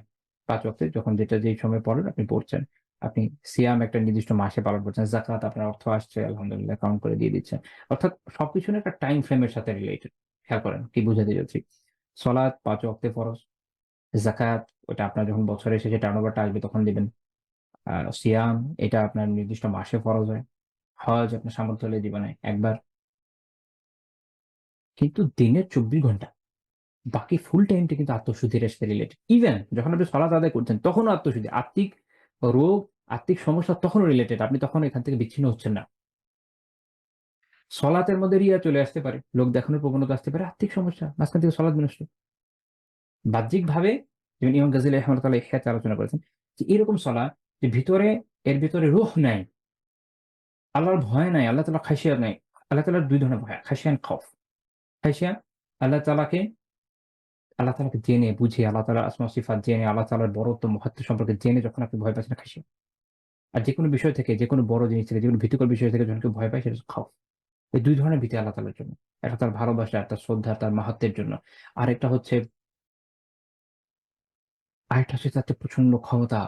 ৫ ওয়াক্তে যখন যেই সময় পড়েন আপনি পড়ছেন। আপনি সিয়াম একটা নির্দিষ্ট মাসে পালন করছেন। যাকাত আপনার অর্থ আসছে আলহামদুলিল্লাহ কাউন্ট করে দিয়ে দিচ্ছেন। অর্থাৎ সবকিছু না একটা টাইম ফ্রেম এর সাথে রিলেটেড। খেয়াল করেন কি বুঝাতে চাচ্ছি। সলাত ৫ ওয়াক্তে ফরজ। যাকাত ওটা আপনার যখন বছরের শেষে টার্নওভারটা আসবে তখন দিবেন। আ সিয়াম এটা আপনার নির্দিষ্ট মাসে ফরজ হয়। হজ আপনার সামর্থ্য হলে দিবেন একবার। কিন্তু দিনের ২৪ ঘন্টা বাকি ফুল টাইমটা কিন্তু আত্মশুদ্ধির সাথে রিলেটেড। ইভেন যখন আপনি সলাত আদায় করছেন তখনও আত্মশুদ্ধি। আত্মিক রোগ, আত্মিক সমস্যা তখনও রিলেটেড। আপনি তখন এখান থেকে বিচ্ছিন্ন হচ্ছেন না। সলাতের মধ্যে রিয়া চলে আসতে পারে। লোক দেখানোর প্রবণতা আসতে পারে। আত্মিক সমস্যা। মাঝখান থেকে সলাৎ বিনষ্ট। বাহ্যিকভাবে যেমন ইমাম গাজ্জালী রাহিমাহুল্লাহ ইহয়াতে আলোচনা করেছেন যে এরকম সলাত যে এর ভিতরে রূহ নাই, আল্লাহর ভয় নাই, আল্লাহ তাআলার খাশিয়াত নাই। আল্লাহ তাআলার ২ ধরনের ভয়। খাশিয়ান খাউফ। খাশিয়া আল্লাহ তাআলাকে আল্লাহ তাআলাকে জেনে বুঝে, আল্লাহ তাআলার আসমা সিফাত জেনে, আল্লাহ তাআলার বড়ত্ব মহত্ব সম্পর্কে জেনে যখন আপনি ভয় পাচ্ছেন খাশিয়া। আর যেকোনো বিষয় থেকে, যেকোনো বড় জিনিস থেকে, যেকোনো ভীতিকর বিষয় থেকে যখন কেউ ভয় পায় সেটা হচ্ছে খাউফ। এই ২ ধরনের ভীতি আল্লাহ তাআলার জন্য। একটা তার ভালোবাসা, তার শ্রদ্ধা, তার মাহাত্ম্যের জন্য। আরেকটা হচ্ছে তার প্রচন্ড ক্ষমতা।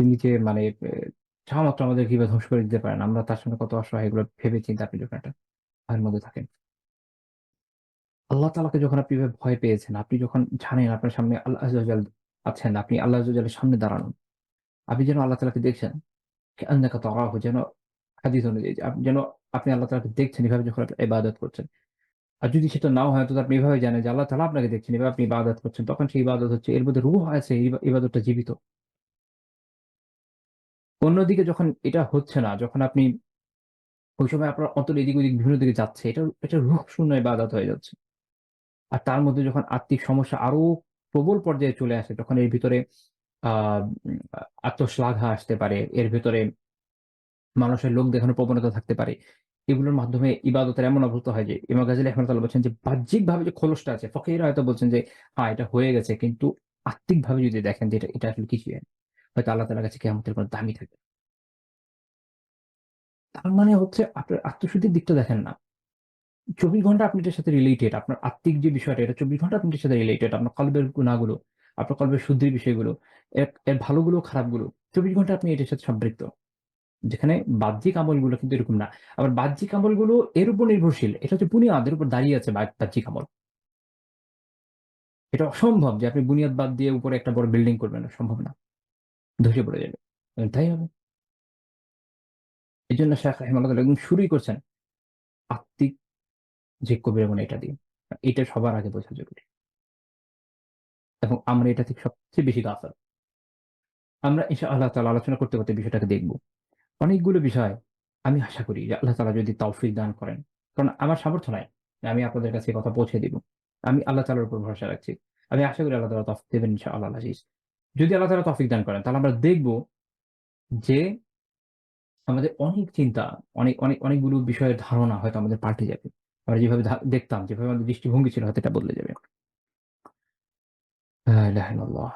তিনি যে মানে চাওয়ামাত্র আমাদের কিভাবে ধ্বংস করে দিতে পারেন। আমরা তার সামনে কত অসহায় এগুলো ভেবে চিন্তে আপনি যখন একটা ভয়ের মধ্যে থাকেন। আল্লাহ তাআলাকে যখন আপনি এভাবে ভয় পেয়েছেন, আপনি যখন জানেন আপনার সামনে আল্লাহ আযজা ওয়া জাল আছেন, আপনি আল্লাহ আযজা ওয়া জালের সামনে দাঁড়ানো। আপনি যেন আল্লাহ তাআলাকে দেখছেন। কাআন্নাকা তারাহু যেন হাদিস অনুযায়ী যে যেন আপনি আল্লাহ তাআলাকে দেখছেন এভাবে যখন আপনি ইবাদত করছেন। আর যদি সেটা নাও হয় তো আপনি এভাবে জানেন যে আল্লাহ তাআলা আপনাকে দেখছেন, এভাবে আপনি ইবাদত করছেন। তখন সেই ইবাদত হচ্ছে এর মধ্যে রূহ আছে, ইবাদতটা জীবিত। অন্যদিকে যখন এটা হচ্ছে না, যখন আপনি ওই সময় আপনার অন্তর এদিক ওদিক বিভিন্ন দিকে যাচ্ছে, এটা রূহ শূন্য ইবাদত হয়ে যাচ্ছে। আর তার মধ্যে যখন আত্মিক সমস্যা আরো প্রবল পর্যায়ে চলে আসে, তখন এর ভিতরে আ উম আত্মশ্লাঘা আসতে পারে। এর ভেতরে মানুষের লোক দেখানোর প্রবণতা থাকতে পারে। এগুলোর মাধ্যমে ইবাদতের এমন অবস্থা হয় যে ইমাম গাজ্জালী রাহিমাহুল্লাহ বলছেন যে বাহ্যিকভাবে যে খোলসটা আছে, ফকিহরা হয়তো বলছেন যে এটা হয়ে গেছে। কিন্তু আত্মিকভাবে যদি দেখেন যে এটা আসলে কিছুই না। হয়তো আল্লাহ তাআলার কাছে কিয়ামতের কোনো দামই থাকবে না। তার মানে হচ্ছে আপনার আত্মশুদ্ধির দিকটা দেখেন না। ২৪ ঘন্টা আপনি এটার সাথে রিলেটেড। আপনার আত্মিক যে বিষয়টা এটা ২৪ ঘন্টা আপনি এটার সাথে রিলেটেড। আপনার কলবের গুনাহগুলো, আপনার কলবের শুদ্ধির বিষয়গুলো, এর ভালোগুলো খারাপগুলো ২৪ ঘন্টা আপনি এটার সাথে সম্পৃক্ত। যেখানে বাহ্যিক আমলগুলো কিন্তু এরকম না। আবার বাহ্যিক আমলগুলো এর উপর নির্ভরশীল। এটা হচ্ছে বুনিয়াদ এর উপর দাঁড়িয়ে আছে বাহ্যিক আমল। এটা অসম্ভব যে আপনি বুনিয়াদ বাদ দিয়ে উপরে একটা বড় বিল্ডিং করবেন। সম্ভব না। ধসে পড়ে যাবে। তাই হবে। এজন্য শায়খ রাহিমাহুল্লাহ একদম শুরুই করছেন আত্মিক যে কবিরা গুনাহ এটা দিয়ে। এটা সবার আগে বোঝা জরুরি। এবং আমরা এটা থেকে সবচেয়ে বেশি গাফেল। আমরা ইনশাআল্লাহ তাআলা আলোচনা করতে, করতে বিষয়টাকে দেখব। অনেকগুলো বিষয় আমি আশা করি যে আল্লাহ তাআলা যদি তৌফিক দান করেন। কারণ আমার সামর্থ্য নাই যে আমি আপনাদের কাছে কথা পৌঁছে দিব। আমি আল্লাহ তাআলার উপর ভরসা রাখছি। আমি আশা করি আল্লাহ তাআলা তৌফিক দেবেন ইনশাআল্লাহ আজিজ। যদি আল্লাহ তাআলা তৌফিক দান করেন তাহলে আমরা দেখব যে আমাদের অনেক চিন্তা, অনেকগুলো বিষয়ের ধারণা হয়তো আমাদের পাল্টে যাবে। আমরা যেভাবে দেখতাম, যেভাবে আমাদের দৃষ্টিভঙ্গি ছিল হয়তো এটা বদলে যাবে। লা ইলাহা ইল্লাল্লাহ।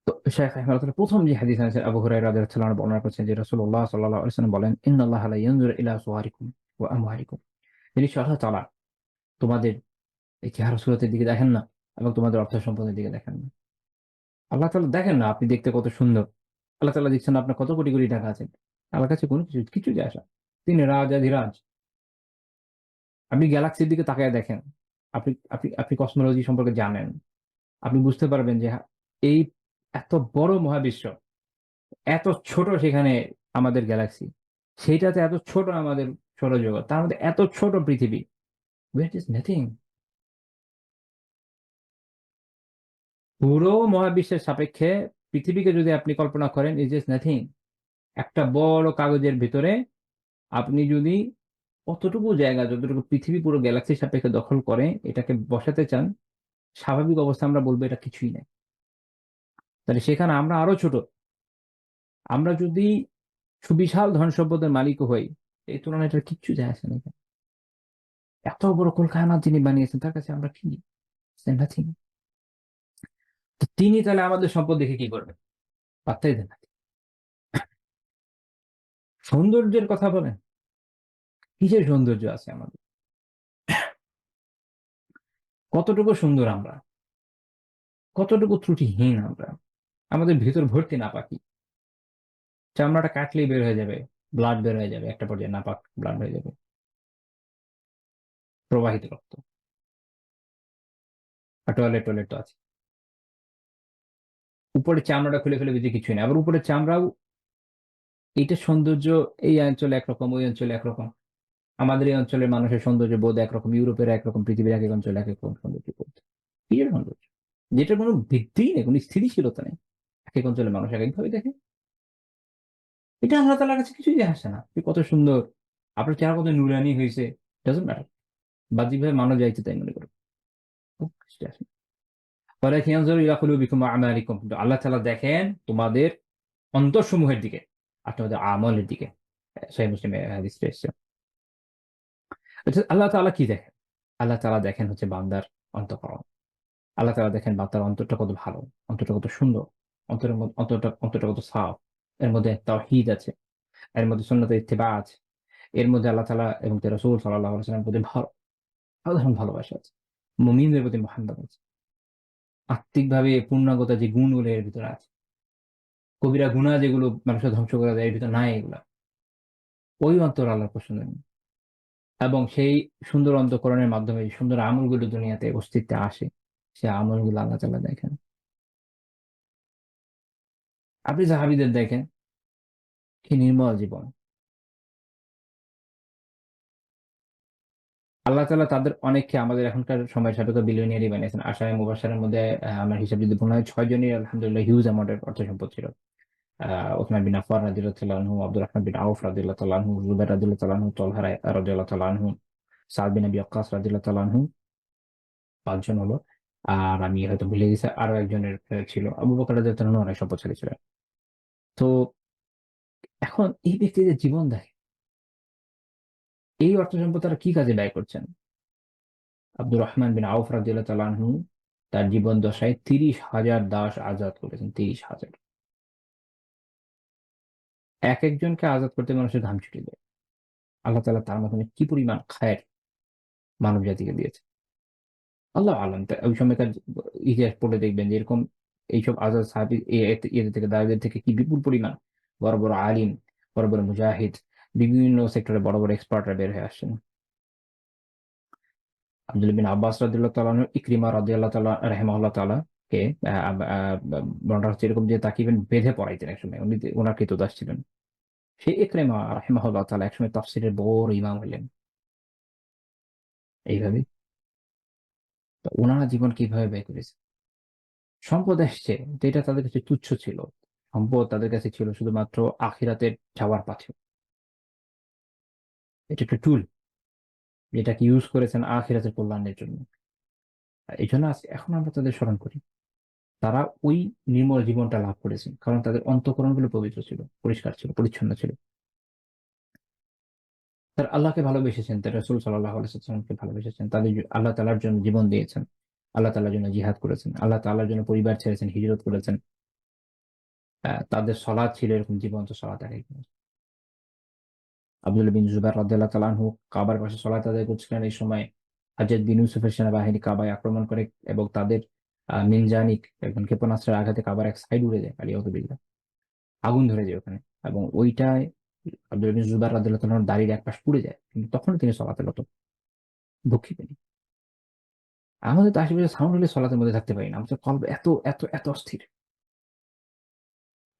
তো শায়খ রাহিমাহুল্লাহ ১ম যে হাদিস আনেছেন আবু হুরায়রা রাদিয়াল্লাহু আনহু বর্ণনা করছেন যে রাসূলুল্লাহ সাল্লাল্লাহু আলাইহি ওয়াসাল্লাম বলেন, "ইন্নাল্লাহা লা ইয়ানজুরু ইলা সুওয়ারিকুম ওয়া আমওয়ালিকুম।" নিশ্চয়ই আল্লাহ তাআলা তোমাদের এই চেহারা সুরতের দিকে দেখেন না এবং তোমাদের অর্থ সম্পদের দিকে দেখেন না। আল্লাহ তাআলা দেখেন না আপনি দেখতে কত সুন্দর। আল্লাহ তাআলা দেখছেন আপনার কত কোটি, কোটি টাকা আছে। আল্লাহর কাছে কোনো কিছু যায় আসে না। তিনি রাজ-আধিরাজ। আপনি গ্যালাক্সির দিকে তাকায়া দেখেন। আপনি কসমোলজি সম্পর্কে জানেন। আপনি বুঝতে পারবেন যে এই এত বড় মহাবিশ্ব, এত ছোট সেখানে আমাদের গ্যালাক্সি। সেইটাতে এত ছোট আমাদের সৌরজগৎ। তার মধ্যে এত ছোট পৃথিবী। We are just nothing. পুরো মহাবিশ্বের সাপেক্ষে পৃথিবীকে যদি আপনি কল্পনা করেন is just nothing. একটা বড় কাগজের ভিতরে আপনি যদি অতটুকু জায়গা যতটুকু পৃথিবী পুরো গ্যালাক্সির সাপেক্ষে দখল করে এটাকে বসাতে চান, স্বাভাবিক অবস্থায় আমরা বলব এটা কিছুই না। তাহলে সেখানে আমরা আরো ছোট। আমরা যদি সুবিশাল ধন-সম্পদের মালিকও হই, এই তুলনায় এটার কিচ্ছু যায় আসে না এখানে। এত বড় কুল কায়নাত যিনি বানিয়েছেন তার কাছে আমরা কি? নাথিং। তো তিনি তাহলে আমাদের সম্পদ দেখে কি করবেন? পাত্তাই দেন না। সৌন্দর্যের কথা বলেন। কিসের সৌন্দর্য আছে আমাদের? কতটুকু সুন্দর আমরা, কতটুকু ত্রুটিহীন আমরা। আমাদের ভেতর ভর্তি নাপাকি। চামড়াটা কাটলেই বের হয়ে যাবে, ব্লাড বের হয়ে যাবে। একটা পর্যায়ে নাপাক ব্লাড হয়ে যাবে। প্রবাহিত রক্ত। আর টয়লেট তো আছে। উপরের চামড়াটা খুলে ফেলে ভিতরে কিছুই না। আবার উপরের চামড়াও এইটার সৌন্দর্য এই অঞ্চলে একরকম, ওই অঞ্চলে একরকম। আমাদের এই অঞ্চলের মানুষের সৌন্দর্য বোধ একরকম, ইউরোপের একরকম, পৃথিবীর একেক অঞ্চলে একেক রকম সৌন্দর্য বোধ। কিসের সৌন্দর্য? যেটার কোনো ভিত্তিই নেই, কোনো স্থিতিশীলতা নেই। একেক অঞ্চলের মানুষ একেকভাবে দেখে। এটা আল্লাহ তাআলার কাছে কিছুই যায় আসে না। আপনি কত সুন্দর, আপনার চেহারা কত নুরানি হইছে, ডাজন্ট ম্যাটার। বাহ্যিকভাবে মানুষ যা ইচ্ছে তাই মনে করে। কিছুই আসে না। ওয়ালাকিন ইয়ানজুরু ইলা কুলুবিকুম ওয়া আমালিকুম। কিন্তু আল্লাহ তাআলা দেখেন তোমাদের অন্তরসমূহের দিকে আর তোমাদের আমলের দিকে। সহিহ মুসলিমে হাদিসটা এসছে। আচ্ছা আল্লাহ তাআলা কি দেখেন? আল্লাহ তাআলা দেখেন হচ্ছে বান্দার অন্তঃকরণ। আল্লাহ তাআলা দেখেন বান্দার অন্তরটা কত ভালো, অন্তরটা কত সুন্দর, অন্তরটা কত সাফ। এর মধ্যে তাওহীদ আছে, এর মধ্যে সুন্নতে ইত্তিবা আছে। এর মধ্যে আল্লাহ তাআলা এবং তাঁর রাসূল সাল্লাল্লাহু আলাইহি ওয়াসাল্লামের প্রতি অসাধারণ ভালোবাসা আছে। মুমিনদের প্রতি মহাব্বত আছে। আত্মিকভাবে পূর্ণাঙ্গতা যে গুণগুলো এর ভিতরে আছে। কবিরা গুনাহ যেগুলো মানুষকে ধ্বংস করে দেয় এর ভিতর নাই এগুলা। ওই অন্তর আল্লাহর পছন্দ নেই। এবং সেই সুন্দর অন্তঃকরণের মাধ্যমে এই সুন্দর আমলগুলো দুনিয়াতে অস্তিত্বে আসে। সে আমলগুলো আল্লাহ তাআলা দেখেন। আপনি সাহাবীদের দেখেন, কি নির্মল জীবন। আল্লাহ তাআলা তাদের অনেককে আমাদের এখনকার সময়ের সাপেক্ষে বিলিয়নিয়ারই বানিয়েছেন। আশায়ে মুবাশশারের মধ্যে আমার হিসাব যদি ভুল না হয় ৬ জনই আলহামদুলিল্লাহ হিউজ অ্যামাউন্টের অর্থ সম্পদ ছিল। ওসমান বিন আফফান রাদিয়াল্লাহু তাআলা আনহু, আব্দুর রাহমান বিন আউফ রাদিয়াল্লাহু তাআলা আনহু, জুবাইর রাদিয়াল্লাহু তাআলা আনহু, তালহা রাদিয়াল্লাহু তাআলা আনহু, সাদ বিন আবি ওয়াক্কাস রাদিয়াল্লাহু তাআলা আনহু, ৫ জন হলো। আর আমি হয়তো ভুলে গেছি আরো একজনের ছিল। আবু বকর রাদিয়াল্লাহু তাআলা আনহু অনেক সম্পদশালী ছিলেন। তো এখন এই ব্যক্তিদের জীবন দেখেন। এই অর্থ সম্পদ তারা কি কাজে ব্যয় করছেন? আব্দুর রহমান বিন আউফ রাদিয়াল্লাহু তাআলা আনহু তার জীবন দশায় ৩০,০০০ দাস আজাদ করেছেন। ৩০,০০০। একেকজনকে আজাদ করতে মানুষের ঘাম ছুটে যায়। আল্লাহ তাআলা তার মাধ্যমে কি পরিমাণ খায়ের মানব জাতিকে দিয়েছে। আল্লাহু আ'লাম। ওই সময়কার ইতিহাস পড়লে দেখবেন যে এরকম এইসব আজাদ সাহাবী এদের থেকে দাসদের থেকে কি বিপুল পরিমাণ বড়, বড় আলিম, বড়, বড় মুজাহিদ, বিভিন্ন সেক্টরে বড়, বড় এক্সপার্টরা বের হয়ে আসছেন। আব্দুল্লাহ বিন আব্বাস রাদিয়াল্লাহু তাআলা আনহু, ইকরিমা রাদিয়াল্লাহু তাআলা রাহিমাহুল্লাহ তাআলা কে আ আ বর্ণনা হচ্ছে এরকম যে তাকে ইভেন বেঁধে পড়াইতেন একসময়। উনার ক্রীতদাস ছিলেন। সেই ইকরিমা রাহিমাহুল্লাহ তাআলা একসময় তাফসীরের বড় ইমাম হইলেন। এইভাবে। তো উনারা জীবন কিভাবে ব্যয় করেছে? সম্পদ এসছে, তো এটা তাদের কাছে তুচ্ছ ছিল। সম্পদ তাদের কাছে ছিল শুধুমাত্র আখিরাতে যাওয়ার পথে। এটা একটা টুল, যেটাকে ইউজ করেছেন আখিরাতের কল্যাণের জন্য। এজন্য এখন আমরা তাদের স্মরণ করি। তারা ওই নির্মল জীবনটা লাভ করেছেন। কারণ তাদের অন্তঃকরণগুলো পবিত্র ছিল, পরিষ্কার ছিল, পরিচ্ছন্ন ছিল। তারা আল্লাহকে ভালোবেসেছেন, তার রাসূল সাল্লাল্লাহু আলাইহি ওয়াসাল্লামকে ভালোবেসেছেন। আল্লাহ তাআলার জন্য জীবন দিয়েছেন। আল্লাহ তাআলার জন্য জিহাদ করেছেন। আল্লাহ তাআলার জন্য পরিবার ছেড়েছেন, হিজরত করেছেন। তাদের সলাত ছিল এরকম জীবন্ত সলাত আদায় করেছেন। আব্দুল্লাহ বিন জুবাইর রাদিয়াল্লাহু তাআলা আনহু কাবার পাশে সলাত আদায় করছিলেন। এই সময় হাজ্জাজ বিন ইউসুফের সেনাবাহিনী কাবায় আক্রমণ করে এবং তাদের মিনজানিক এবং ক্ষেপণাস্ত্রের আঘাতে কাবার এক সাইড উড়ে যায়। আলিয়াযু বিল্লাহ। আগুন ধরে যায় ওখানে। এবং ওইটায় আব্দুল্লাহ বিন জুবাইর রাদিয়াল্লাহু তাআলা আনহুর দাড়ির এক পাশ পুড়ে যায়। কিন্তু তখনও তিনি সলাতে রত। দুঃখী তিনি। আমাদের তো আশেপাশে সাউন্ড হলে সলাতের মধ্যে থাকতে পারি না। আমাদের কলব এত অস্থির।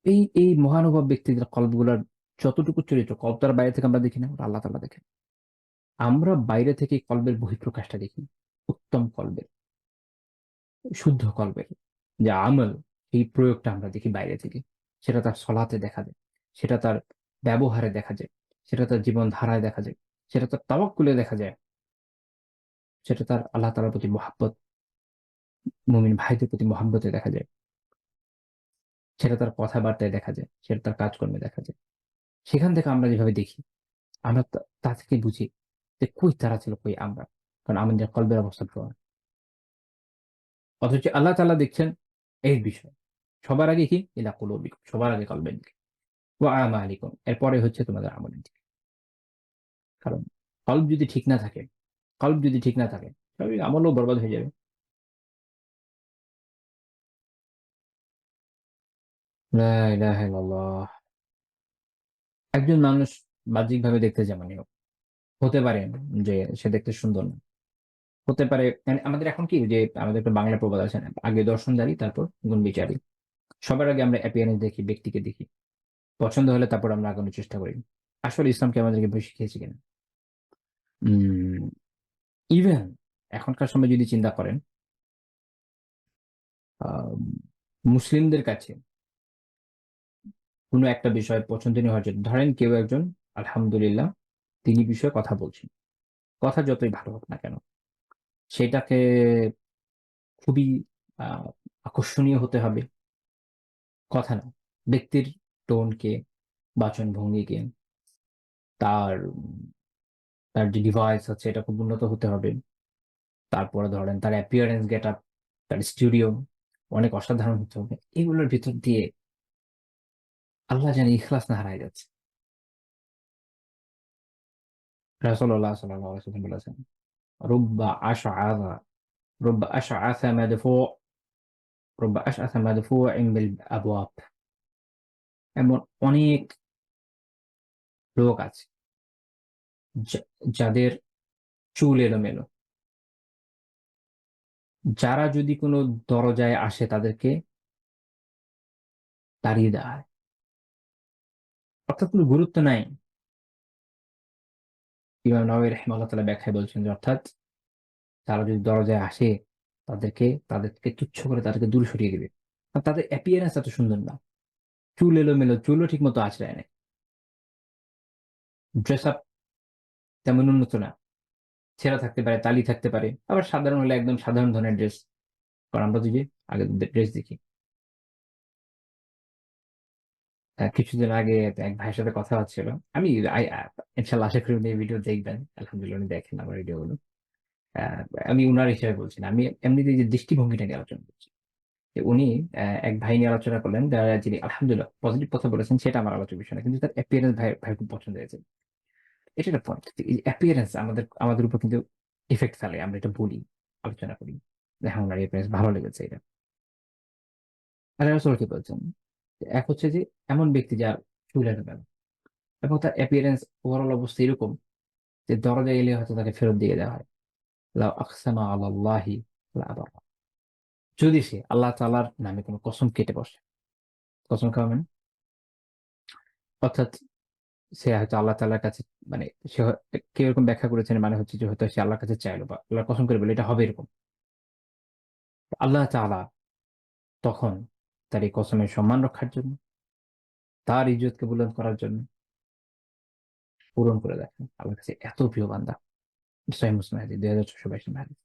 এই মহানুভব ব্যক্তিদের কলবগুলার যতটুকু চরিত্র, কলব তার বাইরে থেকে আমরা দেখি না, ওটা আল্লাহ তাআলা দেখেন। আমরা বাইরে থেকে কলবের বহিঃপ্রকাশটা দেখি। উত্তম কলবের, শুদ্ধ কলবের যে আমল, এই প্রয়োগটা আমরা দেখি বাইরে থেকে। সেটা তার সলাতে দেখা যায়। সেটা তার ব্যবহারে দেখা যায়। সেটা তার জীবনধারায় দেখা যায়। সেটা তার তাওয়াক্কুলে দেখা যায়। সেটা তার আল্লাহ তাআলার প্রতি মহাব্বত, মুমিন ভাইদের প্রতি মহাব্বতে দেখা যায়। সেটা তার কথাবার্তায় দেখা যায়। সেটা তার কাজকর্মে দেখা যায়। সেখান থেকে আমরা যেভাবে দেখি, আমরা তা থেকে বুঝি যে কই তারা ছিল, কই আমরা। কারণ আমাদের কলবের অবস্থা ড্রন। অথচ আল্লাহ তাআলা দেখছেন এই বিষয়। সবার আগে কি? ইলা কুলুবিকুম, সবার আগে কলবের দিকে। ওয়া আমালিকুম, এরপরে হচ্ছে তোমাদের আমলের দিকে। কারণ কলব যদি ঠিক না থাকে, কলব যদি ঠিক না থাকে, তবে আমলও বরবাদ হয়ে যাবে। লা ইলাহা ইল্লাল্লাহ। একজন মানুষ বাহ্যিকভাবে দেখতে যেমনই হোক, হতে পারে যে সে দেখতে সুন্দর না। হতে পারে মানে আমাদের এখন কি যে আমাদের একটা বাংলা প্রবাদ আছে না? আগে দর্শনধারী তারপর গুণবিচারী। সবার আগে আমরা অ্যাপিয়ারেন্স দেখি, ব্যক্তিকে দেখি। পছন্দ হলে তারপর আমরা আগানোর চেষ্টা করি। আসলে ইসলাম কি আমাদেরকে বই শিখিয়েছে কিনা? উম ইভেন এখনকার সময় যদি চিন্তা করেন, আ মুসলিমদের কাছে কোন একটা বিষয় পছন্দনীয় হওয়ার জন্য ধরেন কেউ একজন আলহামদুলিল্লাহ তিনি বিষয়ে কথা বলছেন। কথা যতই ভালো হোক না কেন, সেটাকে খুবই আ আকর্ষণীয় হতে হবে। কথা না, ব্যক্তির টোনকে, বাচনভঙ্গিকে, তার তার যে ডিভাইস আছে এটা খুব উন্নত হতে হবে। তারপরে ধরেন তার অ্যাপিয়ারেন্স গেটআপ, তার স্টুডিও অনেক অসাধারণ হতে হবে। এগুলোর ভিতর দিয়ে আল্লাহ জানে ইখলাস না হারায় যাচ্ছে। রাসূলুল্লাহ সাল্লাল্লাহু আলাইহি ওয়াসাল্লাম বলেছেন, "রুব্বা আশআযা মাদফু" রুব্বা আশআসা মাদফুউইন বিল আবওয়াব। এমন অনেক লোক আছে যাদের চুল এলোমেলো, যারা যদি কোনো দরজায় আসে তাদেরকে তাড়িয়ে দেওয়া হয়, অর্থাৎ কোনো গুরুত্ব নাই। ইমাম নাওয়াবী রাহিমাহুল্লাহ তাআলা ব্যাখ্যায় বলছেন যে অর্থাৎ তারা যদি দরজায় আসে তাদেরকে তুচ্ছ করে তাদেরকে দূরে সরিয়ে দিবে। আর তাদের অ্যাপিয়ারেন্স এত সুন্দর না। চুল এলোমেলো, চুলও ঠিকমতো আঁচড়ায় নাই। ড্রেস আপ তেমন উন্নত না। ছেঁড়া থাকতে পারে, তালি থাকতে পারে। আবার সাধারণ হলে একদম সাধারণ ধরনের ড্রেস। কারণ আমরা তো যে আগে ড্রেস দেখি। কিছুদিন আগে এক ভাইয়ের সাথে কথা হচ্ছিল। আমি ইনশাআল্লাহ আশা করি উনি এই ভিডিও দেখবেন। আলহামদুলিল্লাহ উনি দেখেন আমার ভিডিওগুলো। আ আমি উনার হিসেবে বলছি না। আমি এমনিতে যে দৃষ্টিভঙ্গিটা নিয়ে আলোচনা করছি। যে উনি এক ভাই নিয়ে আলোচনা করলেন, যিনি আলহামদুলিল্লাহ পজিটিভ কথা বলেছেন সেটা আমার আলোচনার বিষয় না। কিন্তু তার অ্যাপিয়ারেন্স ভাইয়ের খুব পছন্দ হয়েছে। এটা একটা পয়েন্ট। এই অ্যাপিয়ারেন্স আমাদের উপর কিন্তু ইফেক্ট ফেলে। আমরা এটা বলি, আলোচনা করি। যে হ্যাঁ, উনার অ্যাপিয়ারেন্স ভালো লেগেছে এটা। আল্লাহ রাসূল কি বলছেন? এক হচ্ছে যে এমন ব্যক্তি যার চুল এলোমেলো এবং তার অ্যাপিয়ারেন্স ওভারঅল অবস্থা এরকম যে দরজায় এলে হয়তো তাকে ফেরত দিয়ে দেওয়া হয়। লাউ আকসামা আলাল্লাহি লা আবাররা। যদি সে আল্লাহ তাআলার নামে কোনো কসম কেটে বসে। কসম খাওয়া মানে? অর্থাৎ সে হয়তো আল্লাহ তাআলার কাছে মানে সে কেউ এরকম ব্যাখ্যা করেছেন মানে হচ্ছে যে হয়তো সে আল্লাহর কাছে চাইলো বা আল্লাহর কসম করে বলল এটা হবে এরকম। আল্লাহ তাআলা তখন তার এই কসমের সম্মান রক্ষার জন্য, তার ইজ্জতকে বুলন্দ করার জন্য পূরণ করে দেখেন। আল্লাহর কাছে এত প্রিয় বান্দা। সহিহ মুসলিম হাদিস ২৬২২ নম্বর হাদিস।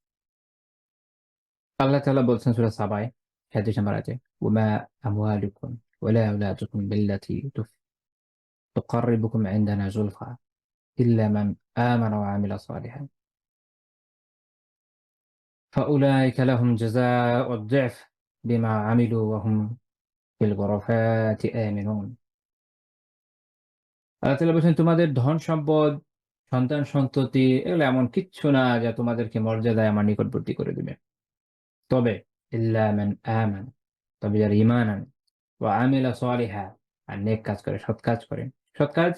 আল্লাহ তাআলা বলছেন সূরা সাবায় ৩৭ নম্বর আয়াতে, "ওয়ামা আমওয়ালুকুম ওয়ালা আওলাদুকুম বিল্লাতী তুকাররিবুকুম ইনদানা যুলফা ইল্লা মান আমানা ওয়া আমিলা সালিহান ফাউলাইকা লাহুম জাযাউ ad-দি'ফ বিমা আমিলু ওয়া হুম ফিল গরাফাতি আমিনুন।" আল্লাহ তাআলা বলছেন তোমাদের ধন-সম্পদ, সন্তান-সন্ততি এগুলো এমন কিচ্ছু না যা তোমাদেরকে মর্যাদায় আমার নিকটবর্তী করে দিবে। তবে ইল্লা মান আমান, তবে যারা ঈমান আনে, ওয়া আমিলা সালিহা আর নেক কাজ করে, সৎ কাজ করে। সৎ কাজ?